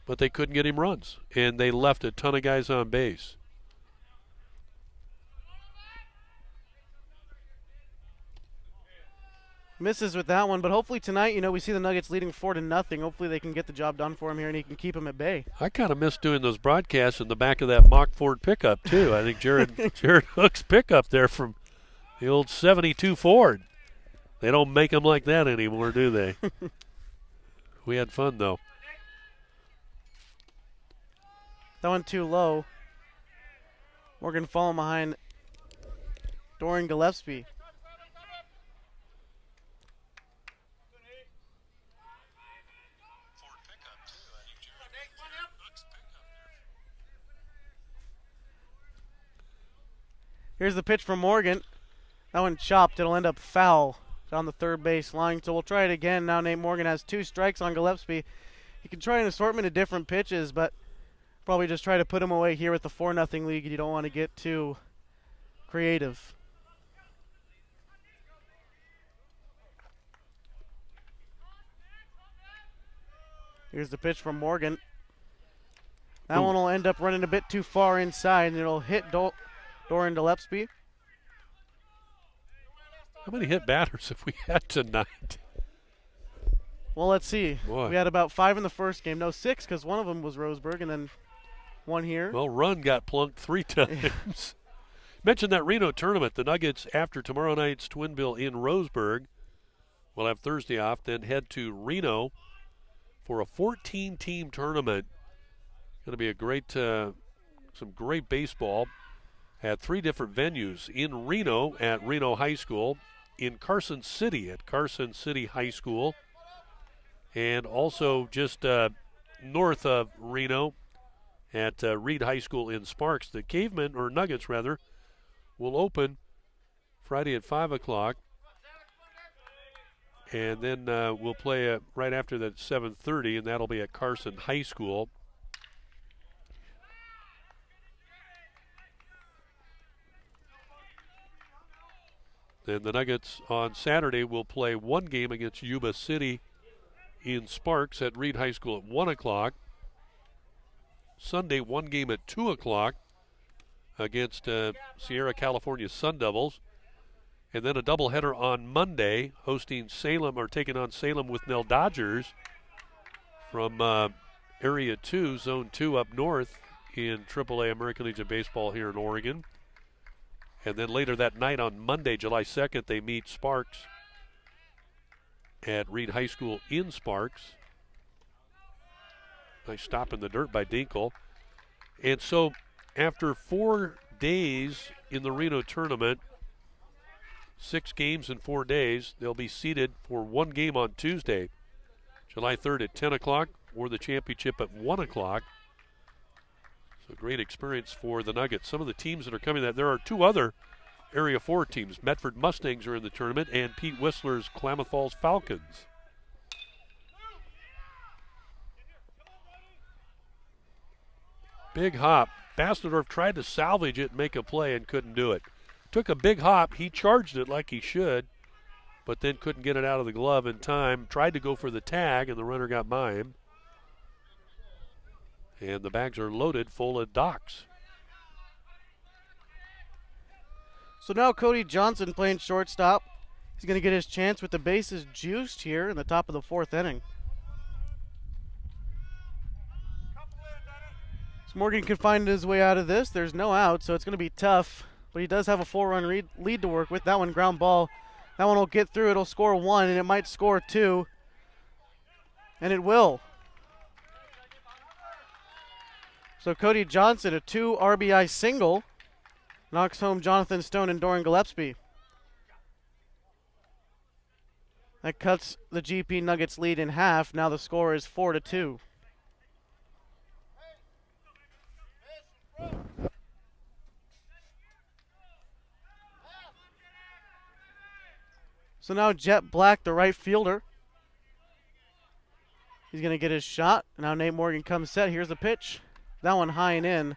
but they couldn't get him runs, and they left a ton of guys on base. Misses with that one, but hopefully tonight, we see the Nuggets leading 4-0. Hopefully they can get the job done for him here and he can keep him at bay. I kind of miss doing those broadcasts in the back of that mock Ford pickup too. I think Jared Hook's pickup there from the old 72 Ford. They don't make them like that anymore, do they? We had fun, though. That one too low. Morgan falling behind Doran Gillespie. Here's the pitch from Morgan. That one chopped. It'll end up foul on the third base line. So we'll try it again. Now Nate Morgan has 2 strikes on Gillespie. He can try an assortment of different pitches, but probably just try to put him away here with the 4-0 lead. You don't want to get too creative. Here's the pitch from Morgan. That one will end up running a bit too far inside, and it'll hit Doran Gillespie. How many hit batters have we had tonight? Well, let's see. Boy. We had about 5 in the first game. No, 6, because one of them was Roseburg, and then 1 here. Well, Run got plunked 3 times. Mentioned that Reno tournament. The Nuggets, after tomorrow night's twin bill in Roseburg, will have Thursday off, then head to Reno for a 14-team tournament. Going to be a great, some great baseball at 3 different venues. In Reno at Reno High School, in Carson City at Carson City High School, and also just north of Reno at Reed High School in Sparks. The Cavemen, or Nuggets rather, will open Friday at 5 o'clock, and then we'll play right after that at 7:30, and that'll be at Carson High School. Then the Nuggets on Saturday will play one game against Yuba City in Sparks at Reed High School at 1 o'clock. Sunday, one game at 2 o'clock against Sierra California Sun Devils. And then a doubleheader on Monday, hosting Salem, or taking on Salem with Nell Dodgers from Area 2, Zone 2 up north in AAA American Legion Baseball here in Oregon. And then later that night on Monday, July 2nd, they meet Sparks at Reed High School in Sparks. Nice stop in the dirt by Dinkle. And so after 4 days in the Reno tournament, 6 games in 4 days, they'll be seeded for one game on Tuesday, July 3rd at 10 o'clock, or the championship at 1 o'clock. So great experience for the Nuggets. Some of the teams that are coming, there are 2 other Area 4 teams. Medford Mustangs are in the tournament, and Pete Whistler's Klamath Falls Falcons. Big hop. Basnerdorf tried to salvage it and make a play and couldn't do it. Took a big hop. He charged it like he should, but then couldn't get it out of the glove in time. Tried to go for the tag, and the runner got by him. And the bags are loaded full of docks. So now Cody Johnson playing shortstop. He's going to get his chance with the bases juiced here in the top of the 4th inning. So Morgan can find his way out of this. There's no out, so it's going to be tough. But he does have a 4-run lead to work with. That one ground ball. That one will get through. It'll score 1, and it might score 2. And it will. So Cody Johnson, a 2 RBI single, knocks home Jonathan Stone and Doran Gillespie. That cuts the GP Nuggets lead in half. Now the score is 4-2. So now Jet Black, the right fielder. He's going to get his shot. Now Nate Morgan comes set. Here's the pitch. That one high and in.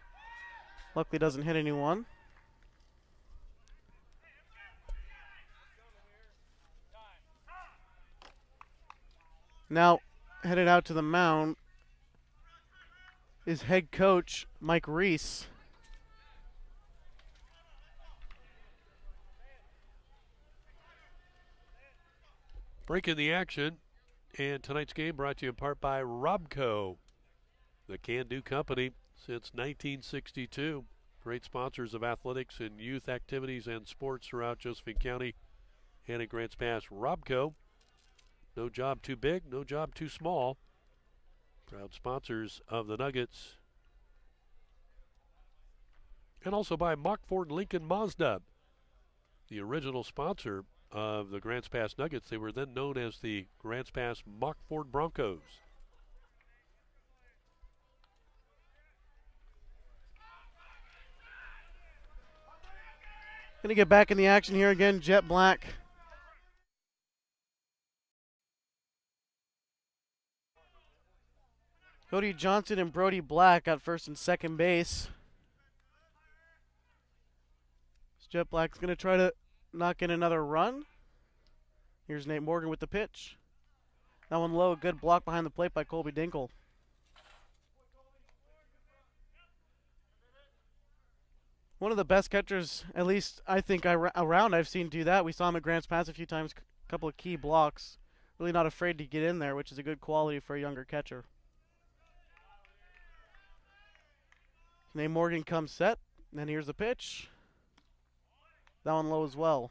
Luckily doesn't hit anyone. Now headed out to the mound is head coach Mike Reese. Break in the action, and tonight's game brought to you in part by Robco, the can-do company since 1962. Great sponsors of athletics and youth activities and sports throughout Josephine County and in Grants Pass. Robco, no job too big, no job too small. Proud sponsors of the Nuggets. And also by Mockford Lincoln Mazda, the original sponsor of the Grants Pass Nuggets. They were then known as the Grants Pass Mockford Broncos. Going to get back in the action here again, Jet Black. Cody Johnson and Brody Black at first and second base. Jet Black's going to try to knock in another run. Here's Nate Morgan with the pitch. That one low, a good block behind the plate by Colby Dinkle. One of the best catchers, at least I think around I've seen do that. We saw him at Grants Pass a few times, a couple of key blocks. Really not afraid to get in there, which is a good quality for a younger catcher. Nate Morgan comes set, and then here's the pitch. That one low as well.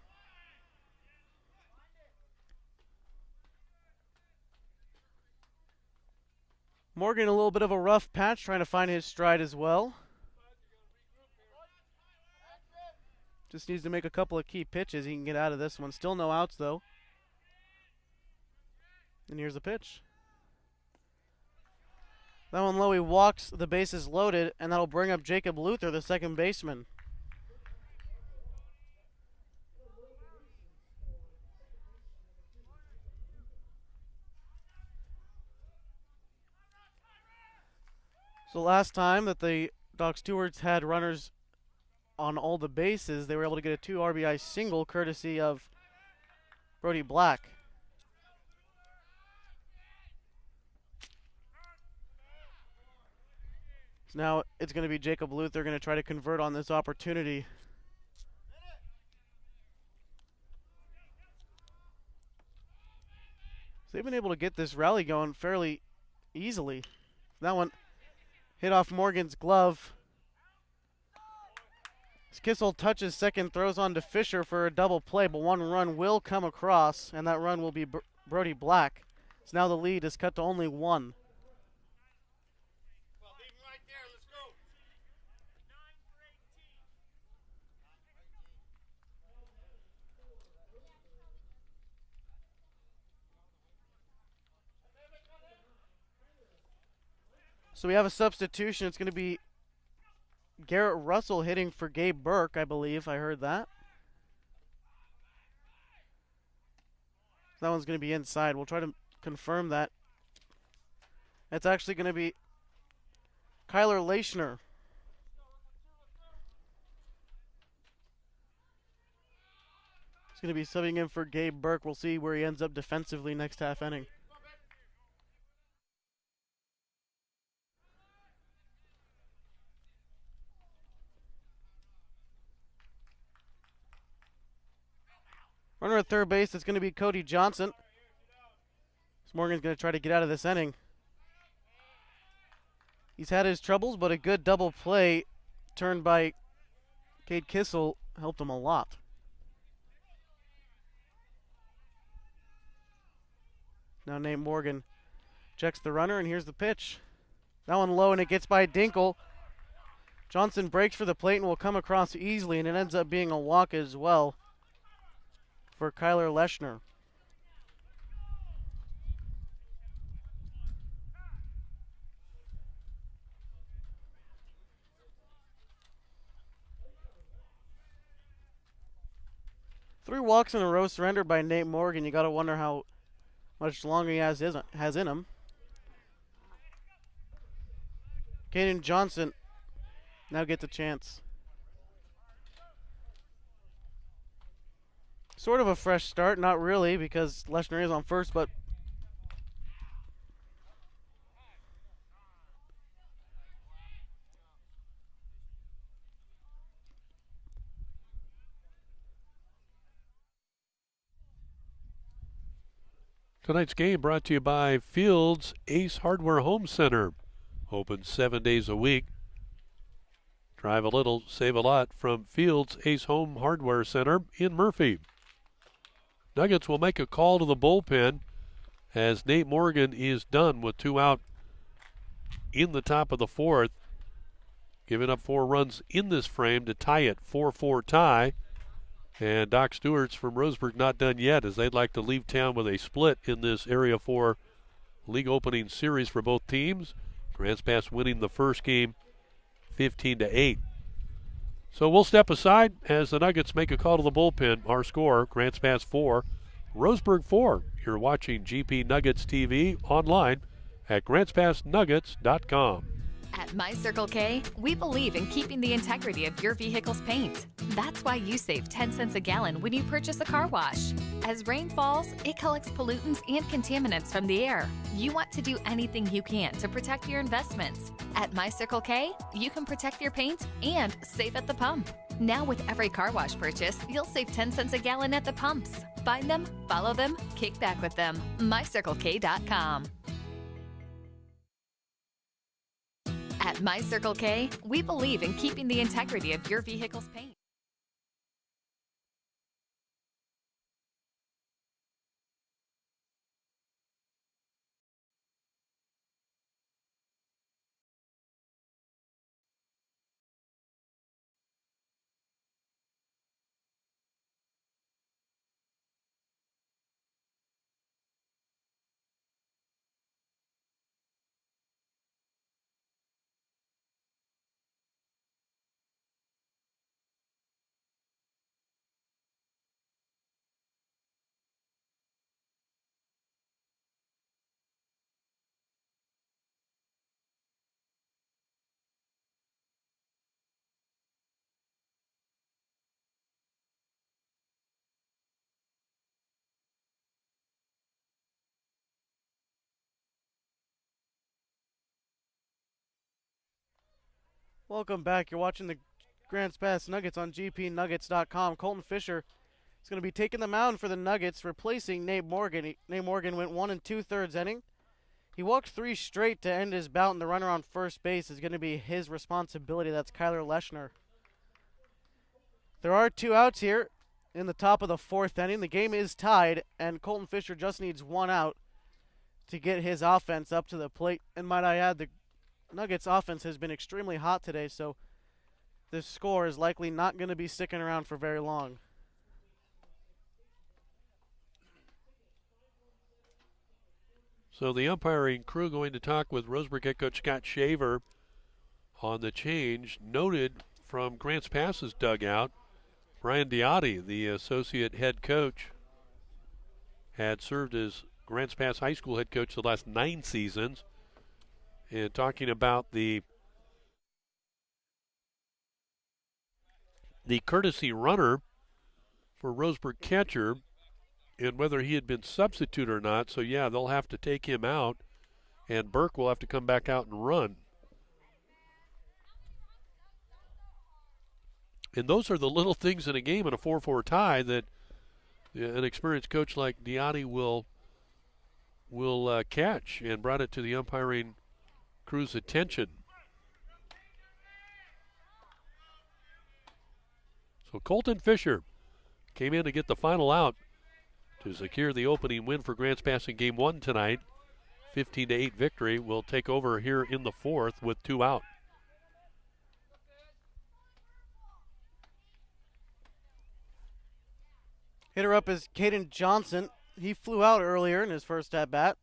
Morgan a little bit of a rough patch, trying to find his stride as well. Just needs to make a couple of key pitches. He can get out of this one. Still no outs though. And here's the pitch. That one low, he walks, the bases loaded, and that'll bring up Jacob Luther, the second baseman. So last time that the Doc Stewarts had runners on all the bases. They were able to get a 2 RBI single courtesy of Brody Black. So now it's going to be Jacob Luther going to try to convert on this opportunity. So they've been able to get this rally going fairly easily. That one hit off Morgan's glove. Kissel touches second, throws on to Fisher for a double play, but one run will come across, and that run will be Brody Black. So now the lead is cut to only 1. So we have a substitution. It's going to be Garrett Russell hitting for Gabe Burke, I believe. I heard that. That one's going to be inside. We'll try to confirm that. It's actually going to be Kyler Leischner. He's going to be subbing in for Gabe Burke. We'll see where he ends up defensively next half inning. Runner at third base, it's going to be Cody Johnson. So Morgan's going to try to get out of this inning. He's had his troubles, but a good double play turned by Cade Kissel helped him a lot. Now Nate Morgan checks the runner, and here's the pitch. That one low, and it gets by Dinkle. Johnson breaks for the plate and will come across easily, and it ends up being a walk as well for Kyler Leischner. Three walks in a row surrendered by Nate Morgan. You got to wonder how much longer he has in him. Caden Johnson now gets a chance. Sort of a fresh start, not really, because Leischner is on first, but tonight's game brought to you by Fields Ace Hardware Home Center. Open 7 days a week. Drive a little, save a lot from Fields Ace Home Hardware Center in Murphy. Nuggets will make a call to the bullpen as Nate Morgan is done with 2 out in the top of the 4th, giving up 4 runs in this frame to tie it 4-4 tie. And Doc Stewart's from Roseburg not done yet, as they'd like to leave town with a split in this Area 4 league opening series for both teams. Grants Pass winning the first game 15-8. So we'll step aside as the Nuggets make a call to the bullpen. Our score, Grants Pass 4, Roseburg 4. You're watching GP Nuggets TV online at GrantsPassNuggets.com. At My Circle K, we believe in keeping the integrity of your vehicle's paint. That's why you save 10 cents a gallon when you purchase a car wash. As rain falls, it collects pollutants and contaminants from the air. You want to do anything you can to protect your investments. At My Circle K, you can protect your paint and save at the pump. Now with every car wash purchase, you'll save 10 cents a gallon at the pumps. Find them, follow them, kick back with them. MyCircleK.com. At My Circle K, we believe in keeping the integrity of your vehicle's paint. Welcome back. You're watching the Grants Pass Nuggets on gpnuggets.com. Colton Fisher is going to be taking the mound for the Nuggets, replacing Nate Morgan. Nate Morgan went 1 2/3 inning. He walked 3 straight to end his bout, and the runner on first base is going to be his responsibility. That's Kyler Leschner. There are 2 outs here in the top of the 4th inning. The game is tied, and Colton Fisher just needs 1 out to get his offense up to the plate. And might I add, the Nuggets offense has been extremely hot today, so this score is likely not going to be sticking around for very long. So the umpiring crew going to talk with Roseburg head coach Scott Shaver on the change. Noted from Grants Pass's dugout, Brian Diotti, the associate head coach, had served as Grants Pass High School head coach the last 9 seasons. And talking about the courtesy runner for Roseburg catcher and whether he had been substitute or not. So, yeah, they'll have to take him out, and Burke will have to come back out and run. And those are the little things in a game in a 4-4 tie that an experienced coach like Diotti will catch, and brought it to the umpiring crew's attention. So Colton Fisher came in to get the final out to secure the opening win for Grants Pass in Game 1 tonight. 15-8 victory. Will take over here in the 4th with 2 out. Hitter up is Caden Johnson. He flew out earlier in his first at-bat.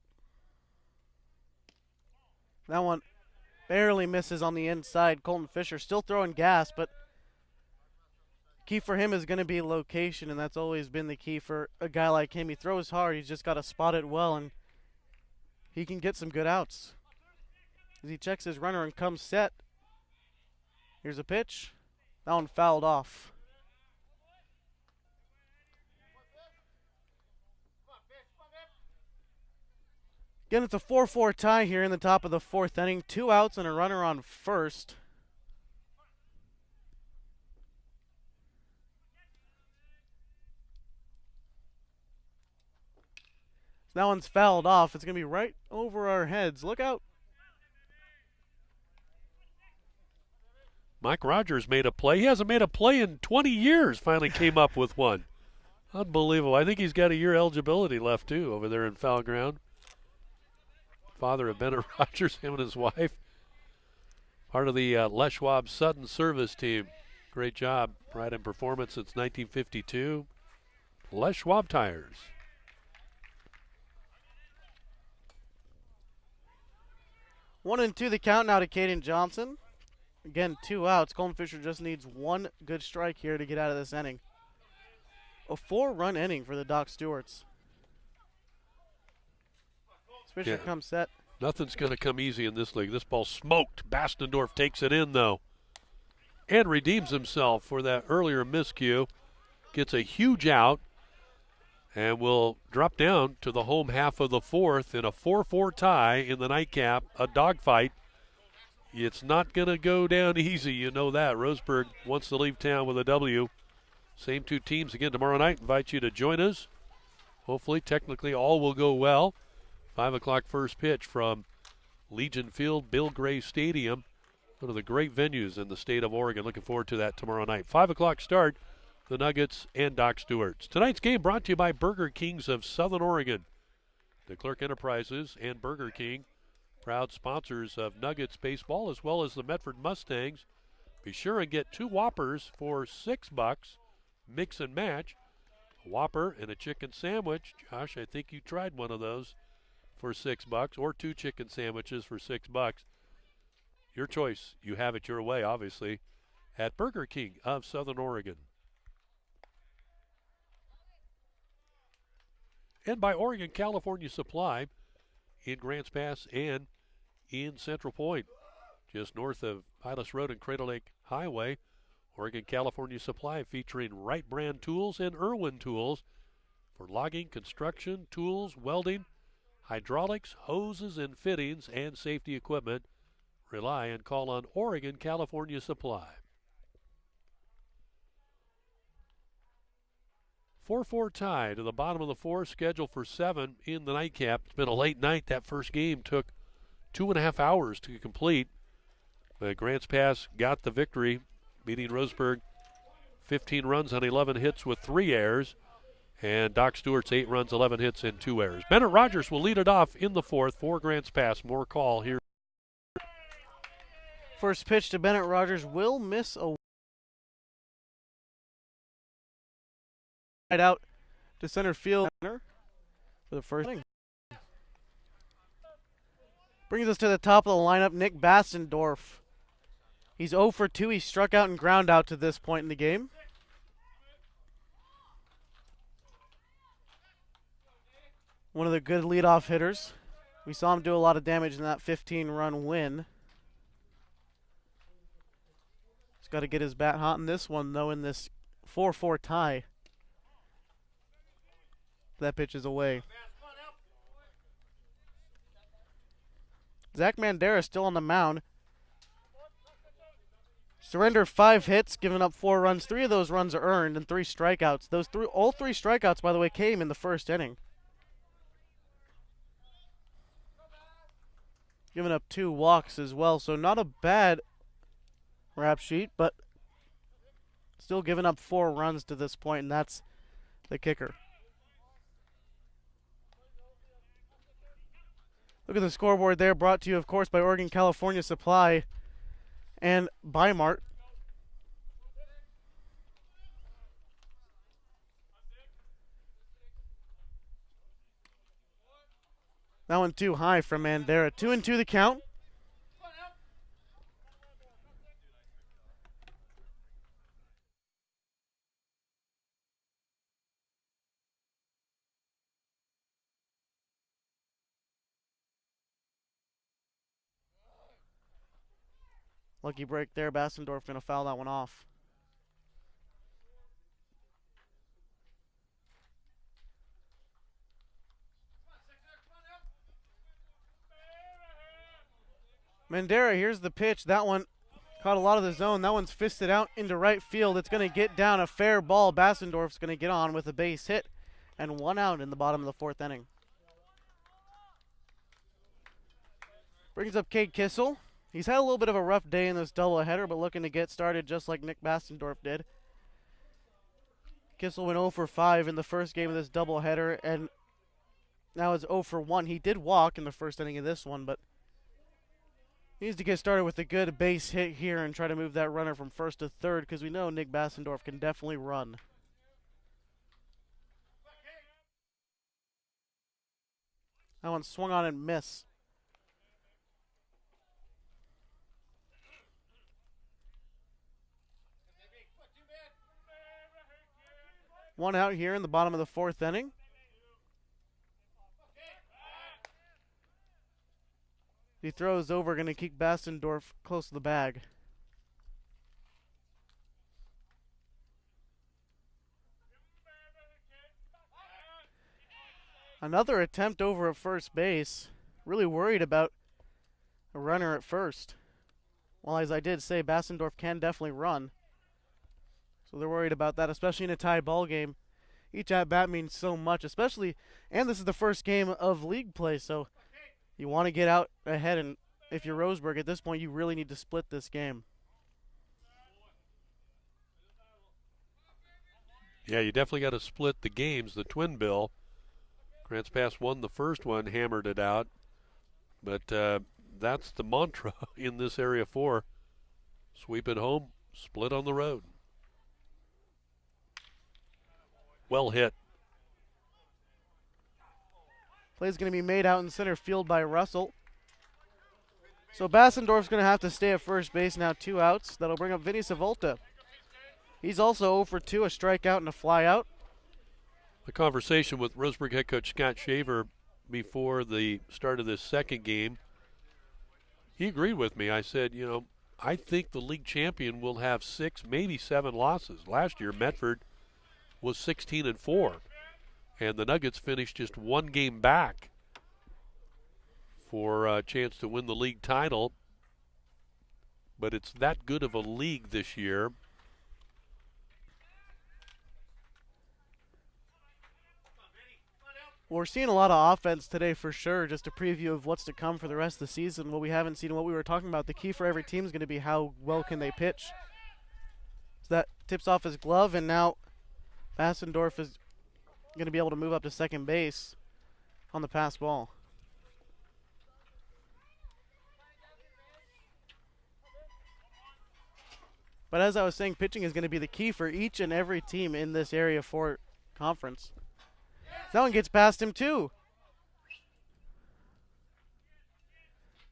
That one barely misses on the inside. Colton Fisher still throwing gas, but key for him is going to be location, and that's always been the key for a guy like him. He throws hard. He's just got to spot it well, and he can get some good outs. As he checks his runner and comes set. Here's a pitch. That one fouled off. Again, it's a 4-4 tie here in the top of the 4th inning. 2 outs and a runner on first. So that one's fouled off. It's going to be right over our heads. Look out. Mike Rogers made a play. He hasn't made a play in 20 years. Finally came up with one. Unbelievable. I think he's got a year eligibility left, too, over there in foul ground. Father of Bennett Rogers, him and his wife. Part of the Les Schwab Sudden Service team. Great job. Pride in performance since 1952. Les Schwab Tires. One and two the count now to Caden Johnson. Again, 2 outs. Colton Fisher just needs 1 good strike here to get out of this inning. A 4-run inning for the Doc Stewarts. Fisher comes set. Nothing's going to come easy in this league. This ball smoked. Bastendorf takes it in, though, and redeems himself for that earlier miscue. Gets a huge out and will drop down to the home half of the 4th in a 4-4 tie in the nightcap, a dogfight. It's not going to go down easy, you know that. Roseburg wants to leave town with a W. Same 2 teams again tomorrow night. Invite you to join us. Hopefully, technically, all will go well. 5 o'clock first pitch from Legion Field, Bill Gray Stadium. One of the great venues in the state of Oregon. Looking forward to that tomorrow night. 5 o'clock start, the Nuggets and Doc Stewarts. Tonight's game brought to you by Burger Kings of Southern Oregon. DeClerc Enterprises and Burger King, proud sponsors of Nuggets baseball as well as the Medford Mustangs. Be sure and get 2 Whoppers for $6. Mix and match. A Whopper and a chicken sandwich. Josh, I think you tried one of those for $6, or 2 chicken sandwiches for $6. Your choice. You have it your way, obviously, at Burger King of Southern Oregon. And by Oregon California Supply in Grants Pass and in Central Point, just north of Pilus Road and Crater Lake Highway. Oregon California Supply featuring Wright brand tools and Irwin tools for logging, construction, tools, welding, hydraulics, hoses and fittings, and safety equipment. rely and call on Oregon California Supply. 4-4 tie to the bottom of the fourth, scheduled for 7 in the nightcap. It's been a late night. That first game took 2.5 hours to complete. But Grants Pass got the victory, beating Roseburg 15 runs on 11 hits with 3 errors. And Doc Stewart's 8 runs, 11 hits, and 2 errors. Bennett Rogers will lead it off in the fourth for Grants Pass. More call here. First pitch to Bennett Rogers will miss a out to center field for the first inning. Brings us to the top of the lineup, Nick Bassendorf. He's 0 for 2. He struck out and ground out to this point in the game. One of the good leadoff hitters. We saw him do a lot of damage in that 15-run win. He's got to get his bat hot in this one, though, in this 4-4 tie. That pitch is away. Zach Mandera still on the mound. Surrendered 5 hits, giving up 4 runs. 3 of those runs are earned and 3 strikeouts. All 3 strikeouts, by the way, came in the first inning. Giving up 2 walks as well, so not a bad rap sheet, but still giving up 4 runs to this point, and that's the kicker. Look at the scoreboard there, brought to you, of course, by Oregon California Supply and Bimart. That one too high from Mandera. 2-2 the count. Lucky break there. Bassendorf going to foul that one off. Mandera, here's the pitch. That one caught a lot of the zone. That one's fisted out into right field. It's going to get down a fair ball. Bassendorf's going to get on with a base hit and 1 out in the bottom of the 4th inning. Brings up Cade Kissel. He's had a little bit of a rough day in this doubleheader, but looking to get started just like Nick Bassendorf did. Kissel went 0 for 5 in the first game of this doubleheader, and now it's 0 for 1. He did walk in the first inning of this one, but he needs to get started with a good base hit here and try to move that runner from first to third, because we know Nick Bassendorf can definitely run. That one swung on and missed. One out here in the bottom of the 4th inning. He throws over, going to keep Bassendorf close to the bag. Another attempt over at first base. Really worried about a runner at first. Well, as I did say, Bassendorf can definitely run. So they're worried about that, especially in a tie ball game. Each at-bat means so much, especially, and this is the first game of league play, so you want to get out ahead, and if you're Roseburg at this point, you really need to split this game. Yeah, you definitely got to split the games, the twin bill. Grants Pass won the first one, hammered it out, but that's the mantra in this Area 4. Sweep it home, split on the road. Well hit. Play's going to be made out in center field by Russell. So Bassendorf's going to have to stay at first base now, 2 outs. That'll bring up Vinny Savolta. He's also 0 for 2, a strikeout and a flyout. The conversation with Roseburg head coach Scott Shaver before the start of this second game, he agreed with me. I said, I think the league champion will have 6, maybe 7 losses. Last year, Medford was 16-4, and the Nuggets finished just 1 game back for a chance to win the league title. but it's that good of a league this year. We're seeing a lot of offense today for sure. Just a preview of what's to come for the rest of the season. What we haven't seen, what we were talking about, the key for every team is going to be how well can they pitch. So that tips off his glove, and now Bassendorf is going to be able to move up to second base on the pass ball. But as I was saying, pitching is going to be the key for each and every team in this Area 4 conference. That one gets past him too.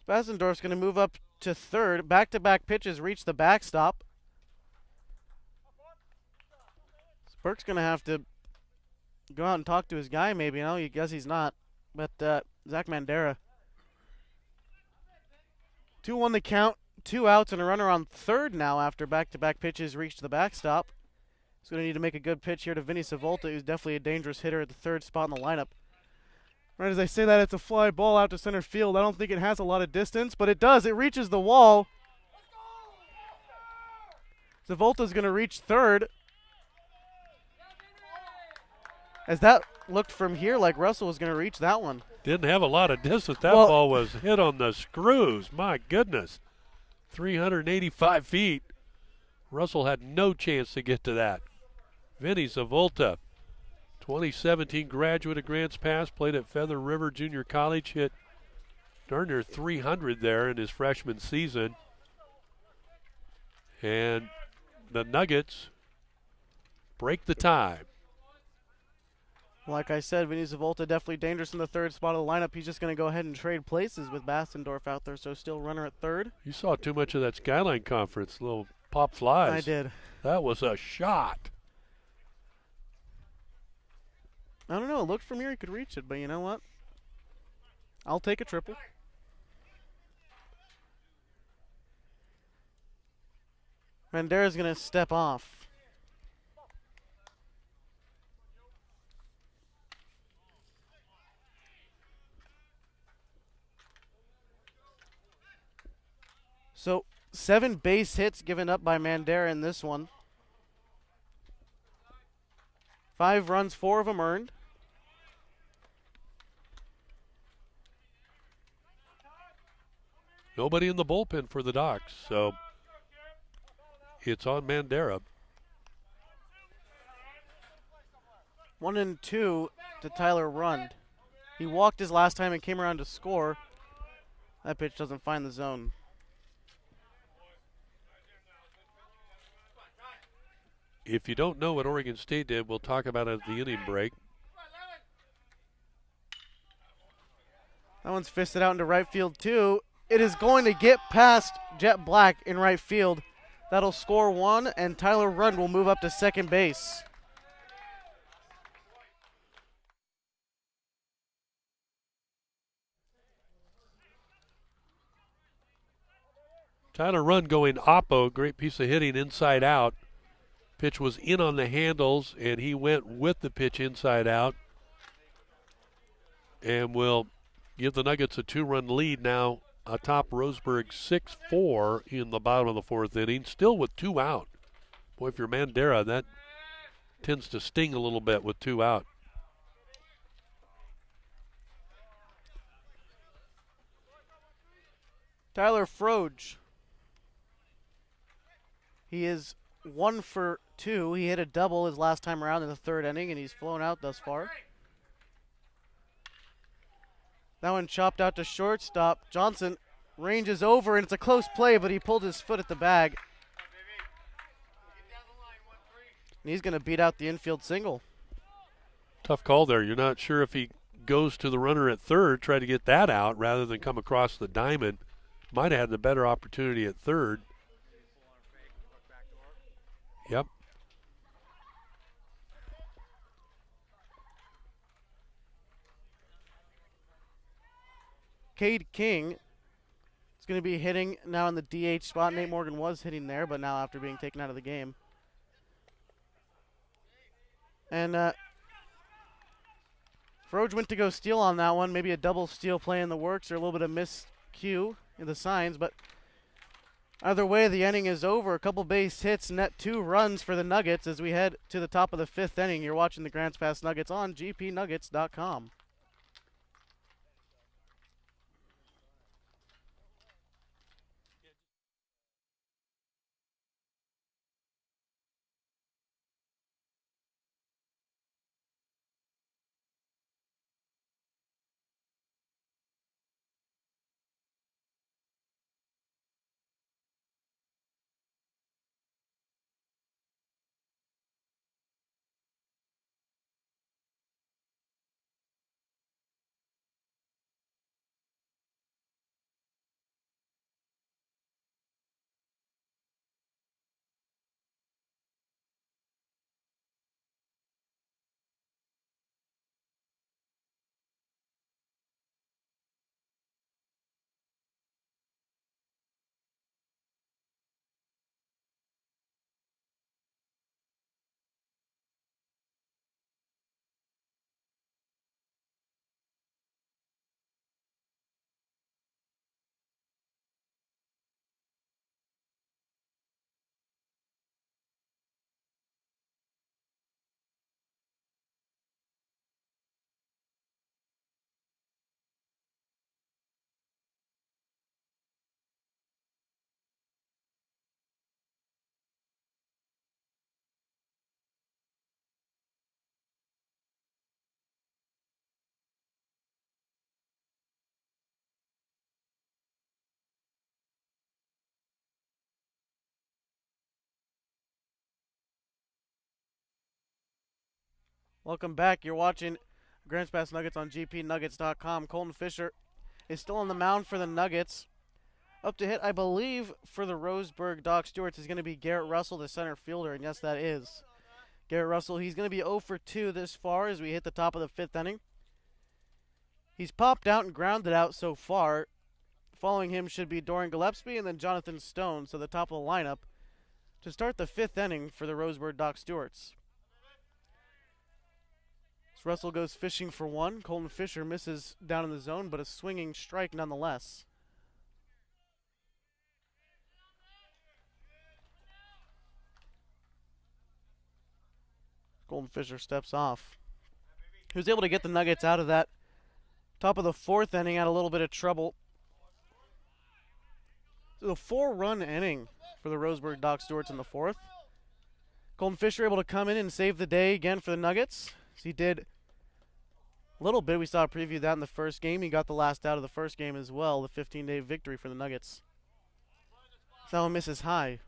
Bassendorf's going to move up to third. Back-to-back pitches reach the backstop. Burke's going to have to go out and talk to his guy maybe. No, I guess he's not. But Zach Mandera. 2-1 the count. 2 outs and a runner on third now after back-to-back pitches reach the backstop. He's going to need to make a good pitch here to Vinny Savolta, who's definitely a dangerous hitter at the third spot in the lineup. Right as I say that, it's a fly ball out to center field. I don't think it has a lot of distance, but it does. It reaches the wall. Savolta's going to reach third. As that looked from here like Russell was going to reach that one. Didn't have a lot of distance. That ball was hit on the screws. My goodness. 385 feet. Russell had no chance to get to that. Vinny Savolta, 2017 graduate of Grants Pass, played at Feather River Junior College, hit darn near 300 there in his freshman season. And the Nuggets break the tie. Like I said, Vinny Savolta definitely dangerous in the third spot of the lineup. He's just going to go ahead and trade places with Bassendorf out there, so still runner at third. You saw too much of that Skyline Conference, little pop flies. I did. That was a shot. I don't know. It looked from here he could reach it, but you know what? I'll take a triple. Mandera's going to step off. So 7 base hits given up by Mandera in this one. 5 runs, 4 of them earned. Nobody in the bullpen for the Docs, so it's on Mandera. 1-2 to Tyler Rund. He walked his last time and came around to score. That pitch doesn't find the zone. If you don't know what Oregon State did, we'll talk about it at the inning break. That one's fisted out into right field too. It is going to get past Jet Black in right field. That'll score 1, and Tyler Rund will move up to second base. Tyler Rund going oppo, great piece of hitting inside out. Pitch was in on the handles, and he went with the pitch inside out. And will give the Nuggets a 2-run lead now atop Roseburg 6-4 in the bottom of the 4th inning, still with 2 out. Boy, if you're Mandera, that tends to sting a little bit with 2 out. Tyler Froge. He is 1 for 2. He hit a double his last time around in the 3rd inning, and he's flown out thus far. That one chopped out to shortstop. Johnson ranges over, and it's a close play, but he pulled his foot at the bag. And he's going to beat out the infield single. Tough call there. You're not sure if he goes to the runner at third, try to get that out rather than come across the diamond. Might have had the better opportunity at third. Yep. Cade King is going to be hitting now in the DH spot. Nate Morgan was hitting there, but now after being taken out of the game. And Froge went to go steal on that one. Maybe a double steal play in the works or a little bit of miscue in the signs, but Either way, the inning is over. A couple base hits, net 2 runs for the Nuggets as we head to the top of the 5th inning. You're watching the Grants Pass Nuggets on gpnuggets.com. Welcome back. You're watching Grants Pass Nuggets on gpnuggets.com. Colton Fisher is still on the mound for the Nuggets. Up to hit, I believe, for the Roseburg Doc Stewarts is going to be Garrett Russell, the center fielder, and yes, that is Garrett Russell. He's going to be 0 for 2 this far as we hit the top of the 5th inning. He's popped out and grounded out so far. Following him should be Dorian Gillespie and then Jonathan Stone, so the top of the lineup to start the 5th inning for the Roseburg Doc Stewarts. Russell goes fishing for one. Colton Fisher misses down in the zone, but a swinging strike nonetheless. Colton Fisher steps off. He was able to get the Nuggets out of that top of the 4th inning, had a little bit of trouble. So a 4-run inning for the Roseburg Doc Stewarts in the 4th. Colton Fisher able to come in and save the day again for the Nuggets. As he did a little bit. We saw a preview of that in the first game. He got the last out of the first game as well, the 15-day victory for the Nuggets. That one misses high.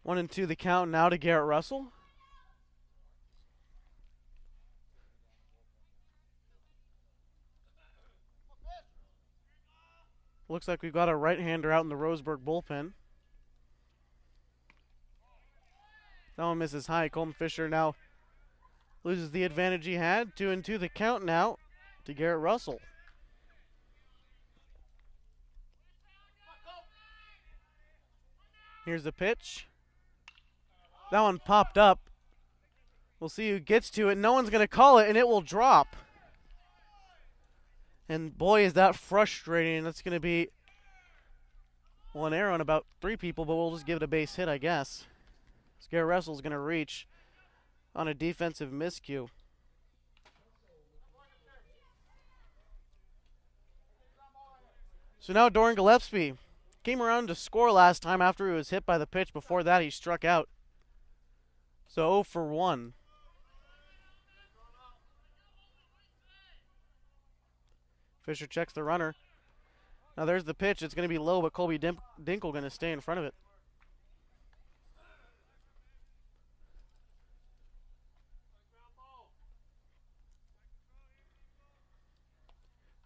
1-2 the count now to Garrett Russell. Looks like we've got a right-hander out in the Roseburg bullpen. That one misses high. Colton Fisher now loses the advantage he had. 2-2 the count now to Garrett Russell. Here's the pitch. That one popped up. We'll see who gets to it. No one's going to call it, and it will drop. And boy, is that frustrating. That's going to be one error on about 3 people, but we'll just give it a base hit, I guess. Garrett Russell's going to reach on a defensive miscue. So now Dorian Gillespie came around to score last time after he was hit by the pitch. Before that, he struck out. So 0 for 1. Fisher checks the runner. Now there's the pitch. It's going to be low, but Colby Dinkle going to stay in front of it.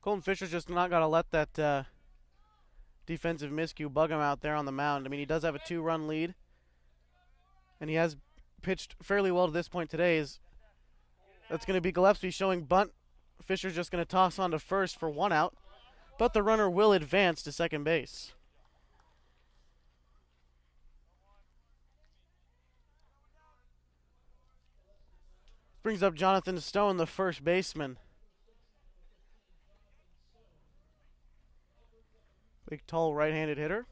Colton Fisher's just not going to let that defensive miscue bug him out there on the mound. I mean, he does have a 2-run lead, and he has pitched fairly well to this point today. That's going to be Gillespie showing bunt. Fisher's just going to toss on to first for 1 out, but the runner will advance to second base. Brings up Jonathan Stone, the first baseman. Big big, tall, right-handed hitter.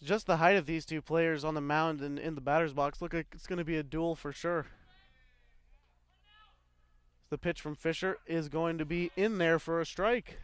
Just the height of these two players on the mound and in the batter's box look like it's going to be a duel for sure. The pitch from Fisher is going to be in there for a strike.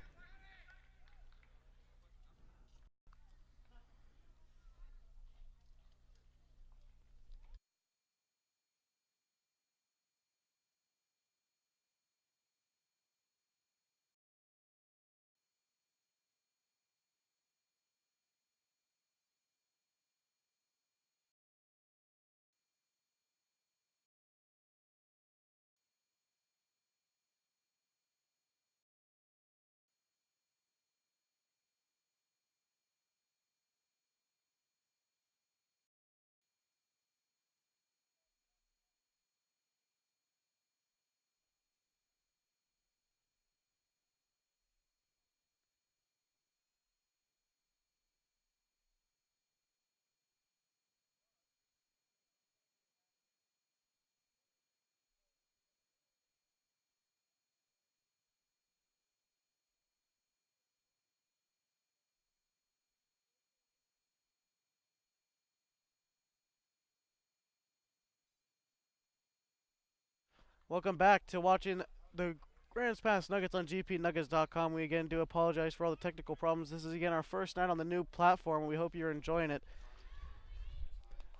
Welcome back to watching the Grants Pass Nuggets on gpnuggets.com. We again do apologize for all the technical problems. This is again our first night on the new platform. We hope you're enjoying it.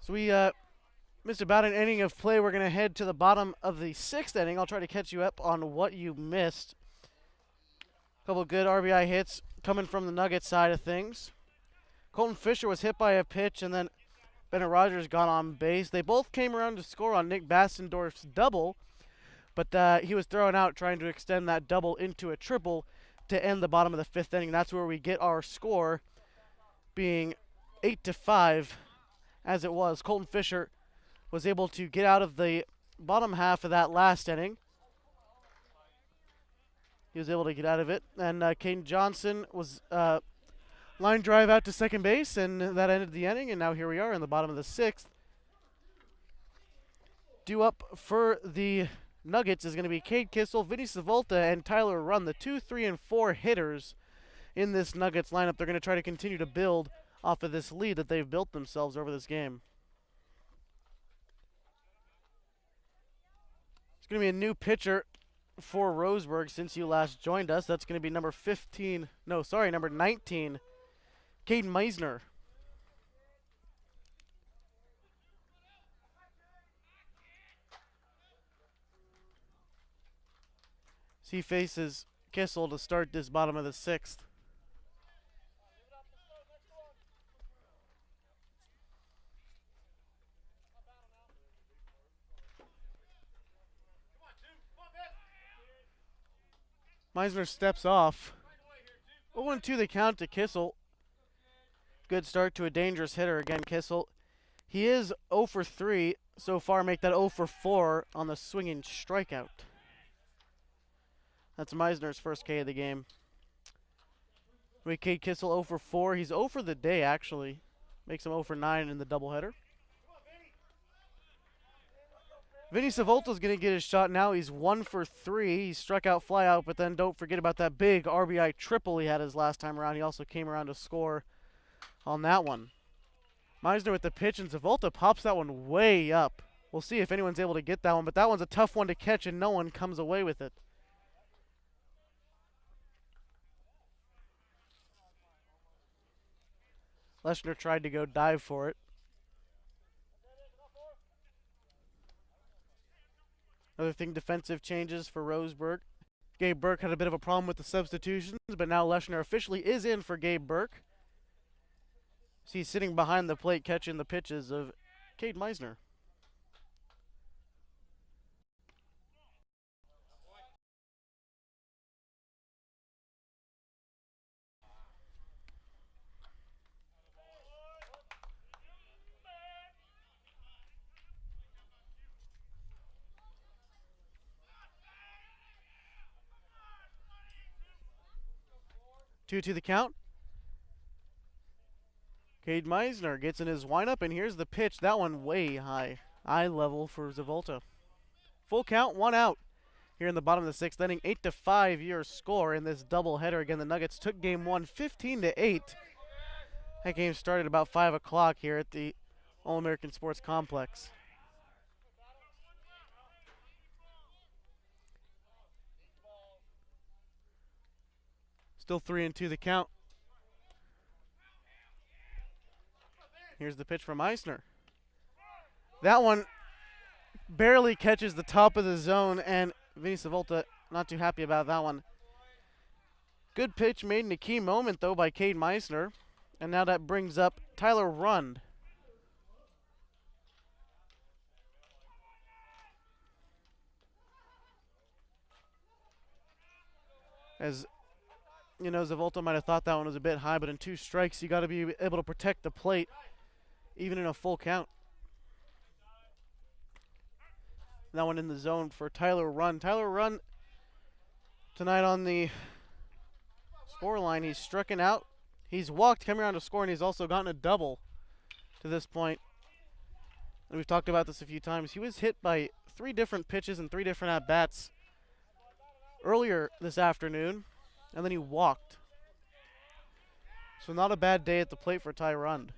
So we missed about an inning of play. We're going to head to the bottom of the 6th inning. I'll try to catch you up on what you missed. A couple good RBI hits coming from the Nuggets side of things. Colton Fisher was hit by a pitch, and then Bennett Rogers got on base. They both came around to score on Nick Bastendorf's double, but he was thrown out trying to extend that double into a triple to end the bottom of the 5th inning. That's where we get our score being 8-5 as it was. Colton Fisher was able to get out of the bottom half of that last inning. He was able to get out of it. And Caden Johnson was line drive out to second base, and that ended the inning. And now here we are in the bottom of the 6th. Due up for the Nuggets is going to be Cade Kissel, Vinny Savolta, and Tyler Runn, the 2, 3, and 4 hitters in this Nuggets lineup. They're going to try to continue to build off of this lead that they've built themselves over this game. It's going to be a new pitcher for Roseburg since you last joined us. That's going to be number 19, Caden Meisner. He faces Kissel to start this bottom of the 6th. Meisner steps off. 0-2 the count to Kissel. Good start to a dangerous hitter again, Kissel. He is 0 for 3 so far, make that 0 for 4 on the swinging strikeout. That's Meisner's first K of the game. We Cade Kissel 0 for 4. He's 0 for the day, actually. Makes him 0 for 9 in the doubleheader. Vinny Savolta's going to get his shot now. He's 1 for 3. He struck out, fly out, but then don't forget about that big RBI triple he had his last time around. He also came around to score on that one. Meisner with the pitch, and Savolta pops that one way up. We'll see if anyone's able to get that one, but that one's a tough one to catch, and no one comes away with it. Leshner tried to go dive for it. Another thing, defensive changes for Roseburg. Gabe Burke had a bit of a problem with the substitutions, but now Leshner officially is in for Gabe Burke. So he's sitting behind the plate catching the pitches of Cade Meisner. Two to the count. Cade Meisner gets in his windup, and here's the pitch. That one way high. Eye level for Savolta. Full count, 1 out. here in the bottom of the sixth inning. 8-5 your score in this doubleheader. Again, the Nuggets took game one 15-8. That game started about 5 o'clock here at the All-American Sports Complex. Still 3-2 the count. Here's the pitch from Eisner. That one barely catches the top of the zone, and Vinny Savolta not too happy about that one. Good pitch made in a key moment, though, by Cade Meissner. And now that brings up Tyler Rund. As you know, Zavolta might have thought that one was a bit high, but in 2 strikes, you got to be able to protect the plate, even in a full count. That one in the zone for Tyler Rund. Tyler Rund tonight on the scoreline, he's stricken out. He's walked, coming around to score, and he's also gotten a double to this point. And we've talked about this a few times. He was hit by 3 different pitches and 3 different at-bats earlier this afternoon, and then he walked. So not a bad day at the plate for Ty Rund.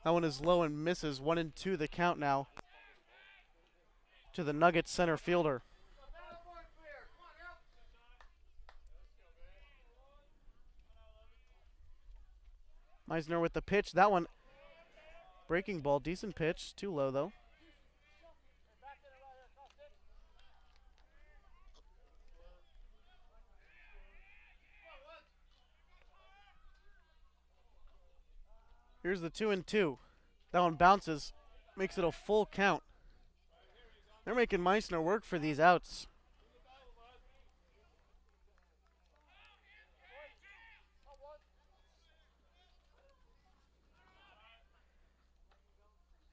That one is low and misses. 1-2 the count now to the Nuggets center fielder. Meissner with the pitch. That one, breaking ball, decent pitch. Too low, though. Here's the 2-2. That one bounces, makes it a full count. They're making Meissner work for these outs.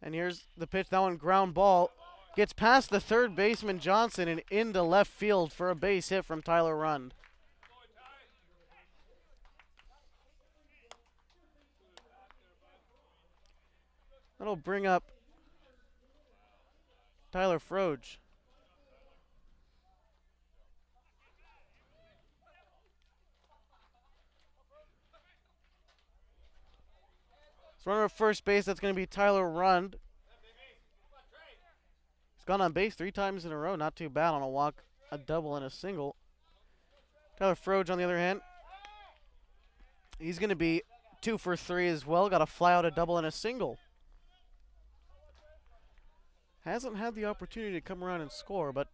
And here's the pitch. That one ground ball. Gets past the third baseman Johnson and into left field for a base hit from Tyler Rund. That'll bring up Tyler Froge. So runner at first base, that's going to be Tyler Rund. He's gone on base 3 times in a row. Not too bad on a walk, a double, and a single. Tyler Froge, on the other hand, he's going to be 2 for 3 as well. Got a fly out, a double, and a single. Hasn't had the opportunity to come around and score, but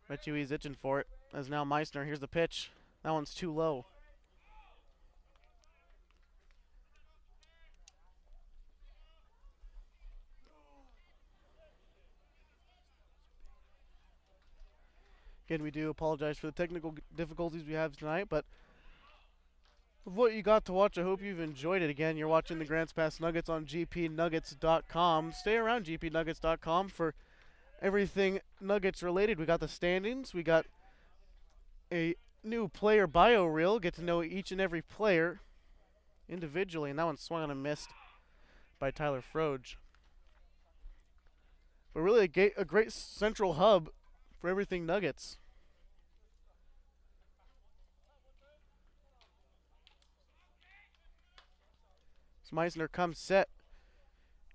bet you he's itching for it. As now Meissner, here's the pitch. That one's too low. Again, we do apologize for the technical difficulties we have tonight, but of what you got to watch, I hope you've enjoyed it. Again, you're watching the Grants Pass Nuggets on gpnuggets.com. Stay around gpnuggets.com for everything Nuggets related. We got the standings. We got a new player bio reel. Get to know each and every player individually. And that one swung on and missed by Tyler Froge. But really a great central hub for everything Nuggets. Meissner comes set.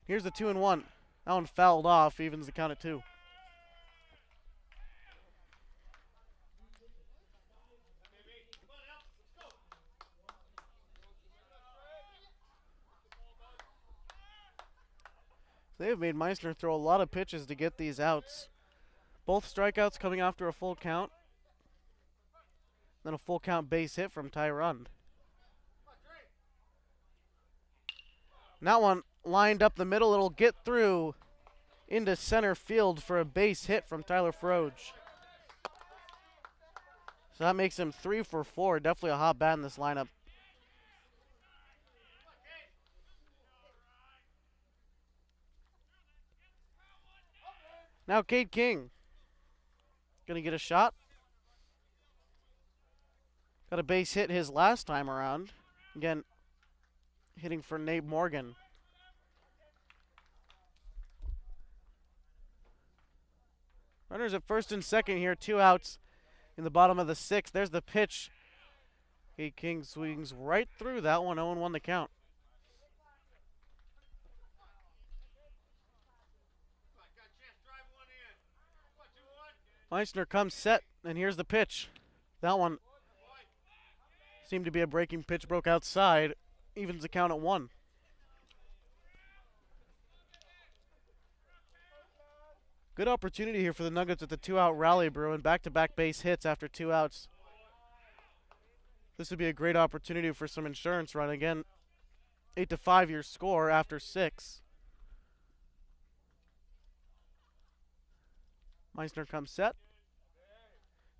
Here's the 2-1. That one fouled off, evens the count at 2. They have made Meissner throw a lot of pitches to get these outs. Both strikeouts coming after a full count. Then a full count base hit from Ty Rund. That one lined up the middle. It'll get through into center field for a base hit from Tyler Froge. So that makes him 3 for 4. Definitely a hot bat in this lineup. Now Cade King gonna get a shot. Got a base hit his last time around. Again, hitting for Nate Morgan. Runners at first and second here, 2 outs in the bottom of the 6th. There's the pitch. King swings right through that one, 0-1 the count. Meissner comes set, and here's the pitch. That one seemed to be a breaking pitch, broke outside, evens the count at 1. Good opportunity here for the Nuggets with the 2-out rally, Bruin. Back-to-back base hits after 2 outs. This would be a great opportunity for some insurance run. Again, 8-5 your score after 6. Meissner comes set.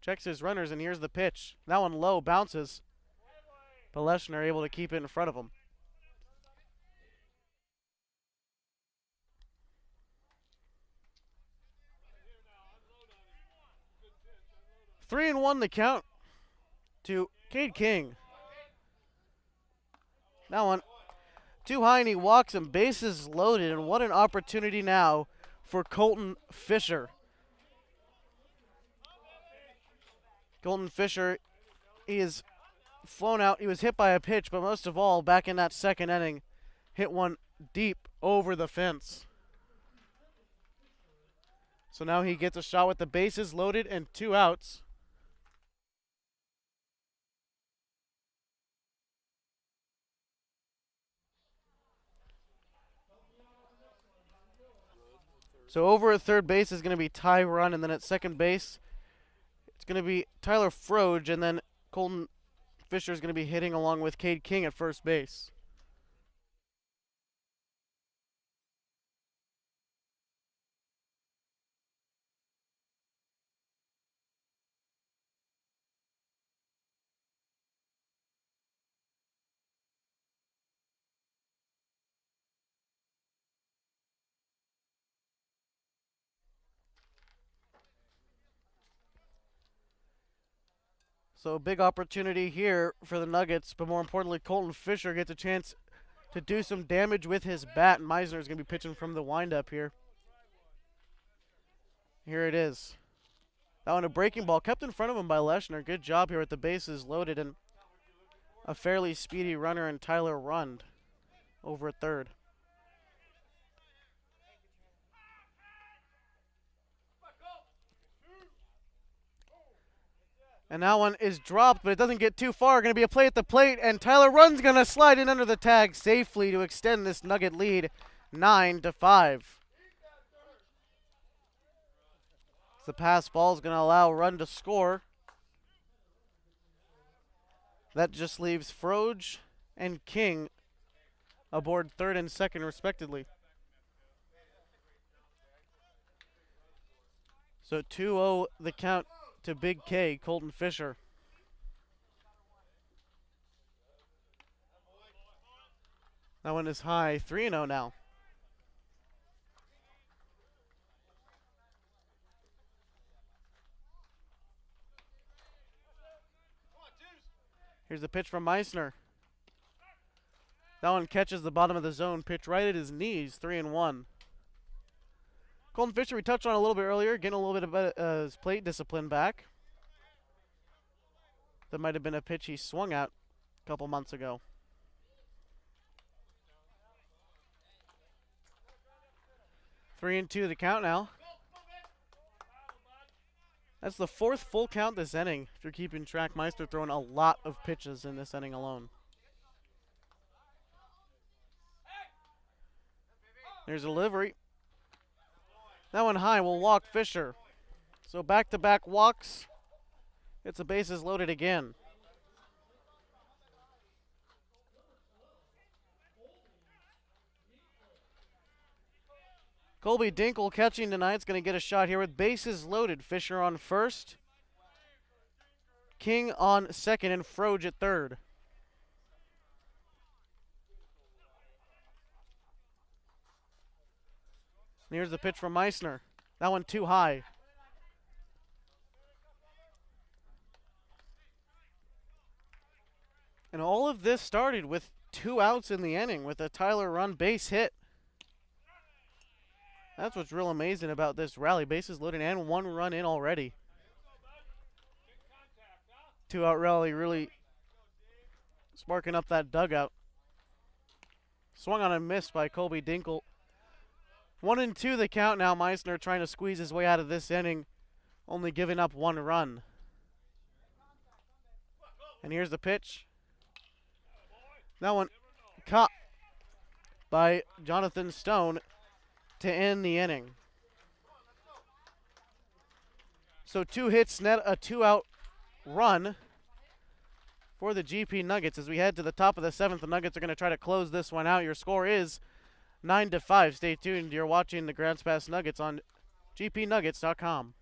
Checks his runners, and here's the pitch. That one low, bounces. But Leshner able to keep it in front of him. Three and 1 the count to Cade King. That one too high, and he walks him. Bases loaded, and what an opportunity now for Colton Fisher. Colton Fisher, he is flown out. He was hit by a pitch, but most of all, back in that second inning, hit one deep over the fence. So now he gets a shot with the bases loaded and 2 outs. So over at third base is going to be Ty Run, and then at second base, it's going to be Tyler Froge, and then Colton Fisher is going to be hitting along with Cade King at first base. So a big opportunity here for the Nuggets, but more importantly, Colton Fisher gets a chance to do some damage with his bat, and Meissner is going to be pitching from the windup here. Here it is. That one a breaking ball, kept in front of him by Leshner. Good job here with the bases loaded, and a fairly speedy runner in Tyler Rund over at third. And that one is dropped, but it doesn't get too far. Going to be a play at the plate, and Tyler Rund's going to slide in under the tag safely to extend this Nugget lead 9-5. The pass ball is going to allow Rund to score. That just leaves Froge and King aboard third and second, respectively. So 2-0 the count to Big K, Colton Fisher. That one is high, 3-0 now. Here's the pitch from Meissner. That one catches the bottom of the zone, pitch right at his knees, 3-1. Colton Fisher, we touched on a little bit earlier, getting a little bit of his plate discipline back. That might have been a pitch he swung at a couple months ago. Three and 2 the count now. That's the 4th full count this inning. If you're keeping track, Meissner throwing a lot of pitches in this inning alone. There's a delivery. That one high will walk Fisher. So back-to-back walks. It's the bases loaded again. Colby Dinkle catching tonight. It's going to get a shot here with bases loaded. Fisher on first. King on second, and Froge at third. And here's the pitch from Meissner. That one too high. And all of this started with 2 outs in the inning with a Tyler Rund base hit. That's what's real amazing about this rally. Bases loaded and 1 run in already. 2-out rally really sparking up that dugout. Swung on and missed by Colby Dinkle. 1-2 the count now. Meissner trying to squeeze his way out of this inning, only giving up 1 run. And here's the pitch. That one caught by Jonathan Stone to end the inning. So 2 hits, net a 2-out run for the GP Nuggets. As we head to the top of the 7th, the Nuggets are going to try to close this one out. Your score is 9-5. Stay tuned. You're watching the Grants Pass Nuggets on gpnuggets.com.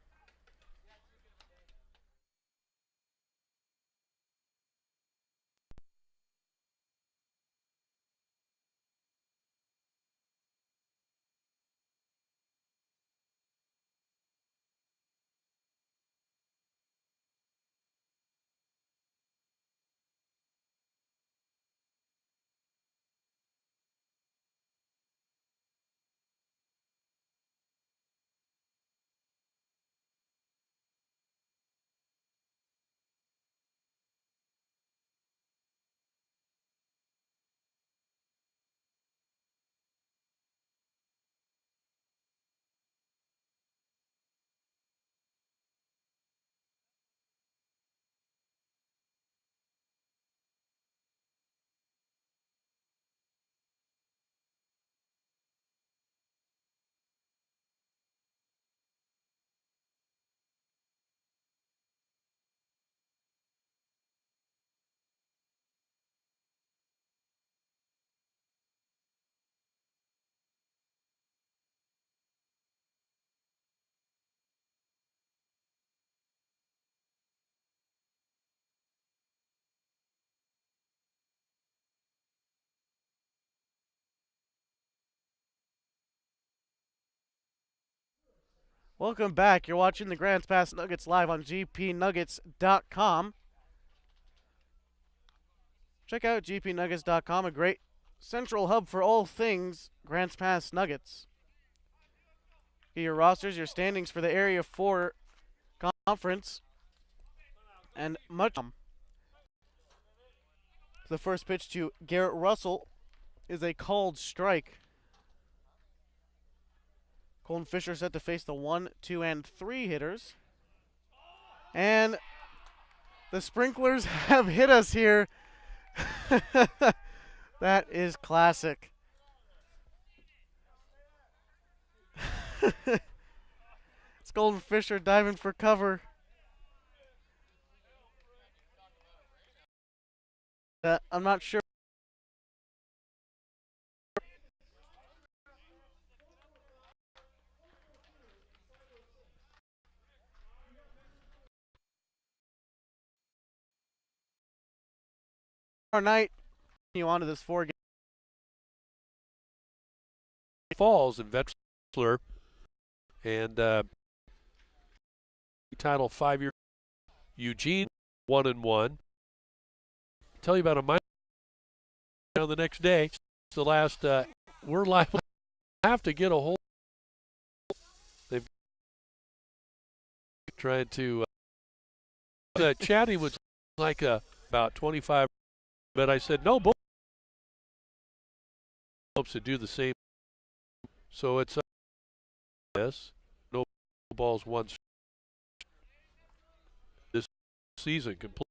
Welcome back. You're watching the Grants Pass Nuggets live on gpnuggets.com. Check out gpnuggets.com, a great central hub for all things Grants Pass Nuggets. Get your rosters, your standings for the Area 4 conference, and much more. The first pitch to Garrett Russell is a called strike. Colton Fisher set to face the 1, 2, and 3 hitters. And the sprinklers have hit us here. That is classic. It's Colton Fisher diving for cover. I'm not sure. Night, you on to this 4 game. Falls in Wetzlar, and title 5-year Eugene 1-1. Tell you about a minor on the next day. It's the last. We're liable to have to get a hold. They've trying to. Chatty was like about 25. But I said, no, both hopes to do the same. So it's this. No balls once this season. Complete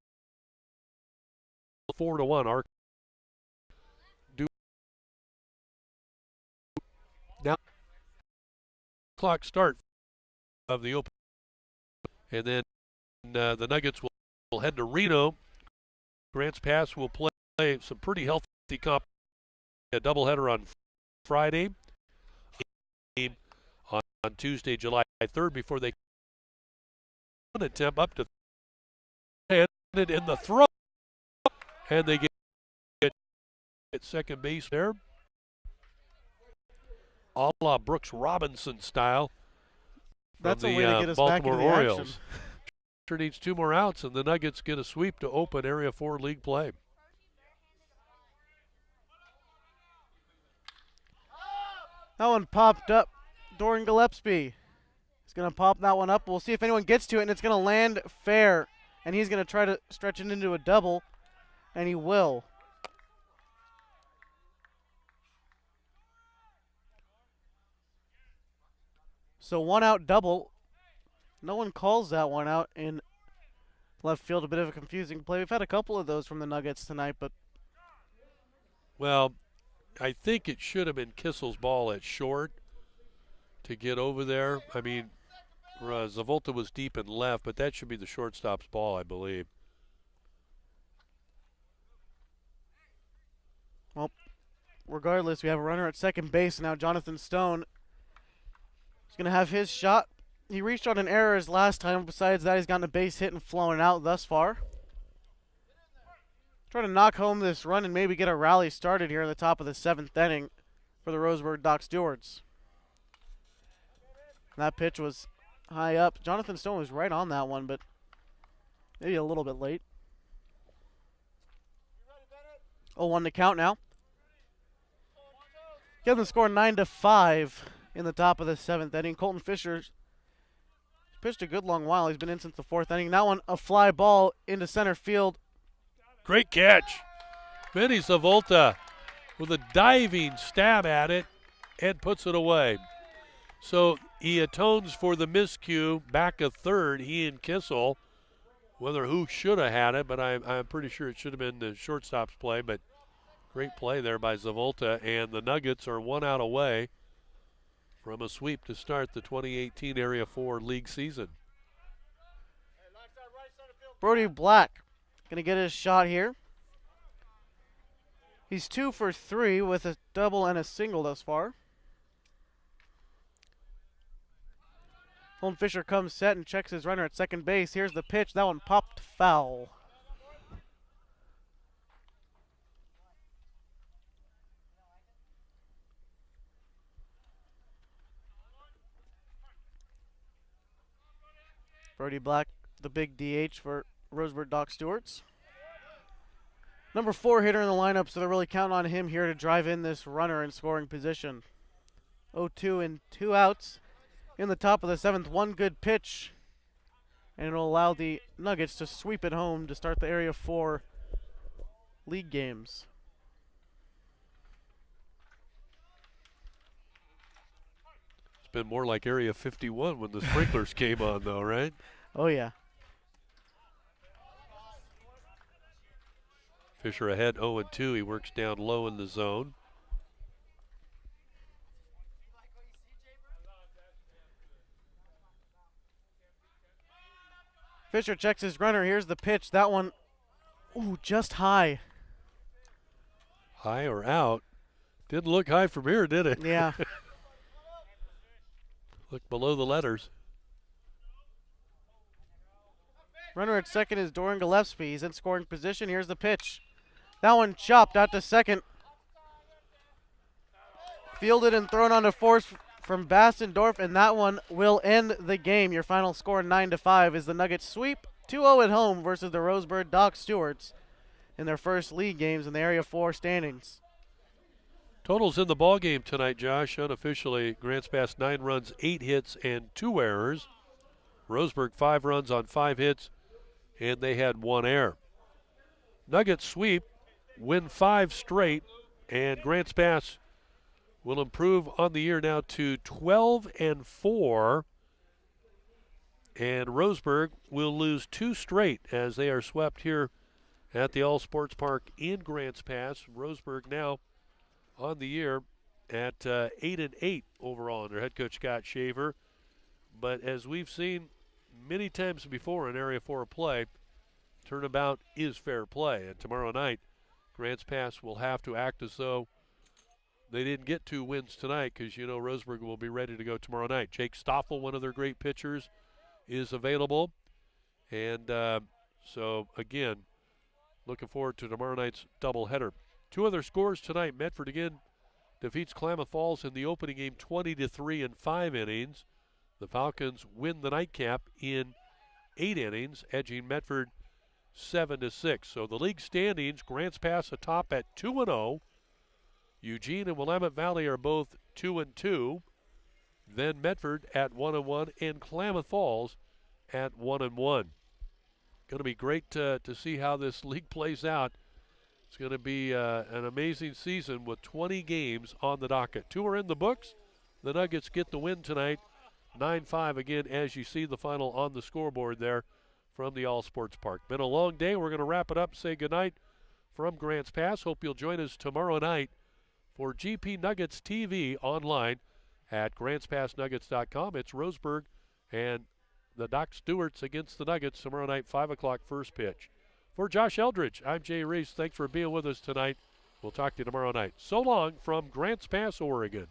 4-1. Our do now clock start of the open. And then the Nuggets will head to Reno. Grants Pass will play some pretty healthy comp. A doubleheader on Friday, on Tuesday, July 3rd, before they attempt up to and it in the throw, and they get second base there, a la Brooks Robinson style. That's from a way to get us Baltimore back into the Orioles. action. Needs 2 more outs, and the Nuggets get a sweep to open Area 4 league play. That one popped up Doran Gillespie. He's going to pop that one up. We'll see if anyone gets to it, and it's going to land fair. And he's going to try to stretch it into a double, and he will. So 1-out double. No one calls that one out in left field. A bit of a confusing play. We've had a couple of those from the Nuggets tonight, but. Well, I think it should have been Kissel's ball at short to get over there. I mean, Zavolta was deep and left, but that should be the shortstop's ball, I believe. Well, regardless, we have a runner at second base now. Jonathan Stone is going to have his shot. He reached on an error his last time. Besides that, he's gotten a base hit and flown out thus far. Try to knock home this run and maybe get a rally started here in the top of the 7th inning for the Roseburg Doc Stewarts. That pitch was high up. Jonathan Stone was right on that one, but maybe a little bit late. 0-1 to count now. Give them score 9-5 in the top of the 7th inning. Colton Fisher's pitched a good long while. He's been in since the 4th inning. That one, a fly ball into center field. Great catch. Vinny Zavolta with a diving stab at it and puts it away. So he atones for the miscue back a third, he and Kissel. Whether who should have had it, but I'm pretty sure it should have been the shortstop's play. But great play there by Zavolta, and the Nuggets are 1 out away from a sweep to start the 2018 Area 4 league season. Brody Black going to get his shot here. He's 2 for 3 with a double and a single thus far. Colton Fisher comes set and checks his runner at second base. Here's the pitch. That one popped foul. Brody Black, the big DH for Roseburg Doc Stewarts. Number 4 hitter in the lineup, so they're really counting on him here to drive in this runner in scoring position. 0-2 and 2 outs in the top of the 7th. One good pitch, and it'll allow the Nuggets to sweep it home to start the Area 4 league games. It's been more like Area 51 when the sprinklers came on, though, right? Oh, yeah. Fisher ahead 0-2. He works down low in the zone. Fisher checks his runner. Here's the pitch. That one, ooh, just high. High or out? Didn't look high from here, did it? Yeah. Look below the letters. Runner at second is Doran Gillespie. He's in scoring position. Here's the pitch. That one chopped out to second. Fielded and thrown onto fourth from Bastendorf, and that one will end the game. Your final score 9-5 is the Nuggets sweep 2-0 at home versus the Roseburg Doc Stewarts in their first league games in the Area 4 standings. Totals in the ball game tonight, Josh. Unofficially, Grants Pass 9 runs, 8 hits, and 2 errors. Roseburg 5 runs on 5 hits, and they had 1 error. Nuggets sweep, win 5 straight, and Grants Pass will improve on the year now to 12-4. And Roseburg will lose 2 straight as they are swept here at the All Sports Park in Grants Pass. Roseburg now on the year at 8-8 overall under head coach Scott Shaver. But as we've seen many times before in Area 4 play, turnabout is fair play. And tomorrow night, Grants Pass will have to act as though they didn't get 2 wins tonight, because you know Roseburg will be ready to go tomorrow night. Jake Stoffel, one of their great pitchers, is available. And so, again, looking forward to tomorrow night's doubleheader. 2 other scores tonight. Medford again defeats Klamath Falls in the opening game 20-3 in 5 innings. The Falcons win the nightcap in 8 innings, edging Medford 7-6. So the league standings, Grants Pass atop at 2-0. Eugene and Willamette Valley are both 2-2. then Medford at 1-1, and Klamath Falls at 1-1. Going to be great to see how this league plays out. It's going to be an amazing season with 20 games on the docket. 2 are in the books. The Nuggets get the win tonight, 9-5 again, as you see the final on the scoreboard there from the All Sports Park. Been a long day. We're going to wrap it up, say goodnight from Grants Pass. Hope you'll join us tomorrow night for GP Nuggets TV online at GrantsPassNuggets.com. It's Roseburg and the Doc Stewarts against the Nuggets tomorrow night, 5 o'clock first pitch. For Josh Eldridge, I'm Jay Reese. Thanks for being with us tonight. We'll talk to you tomorrow night. So long from Grants Pass, Oregon.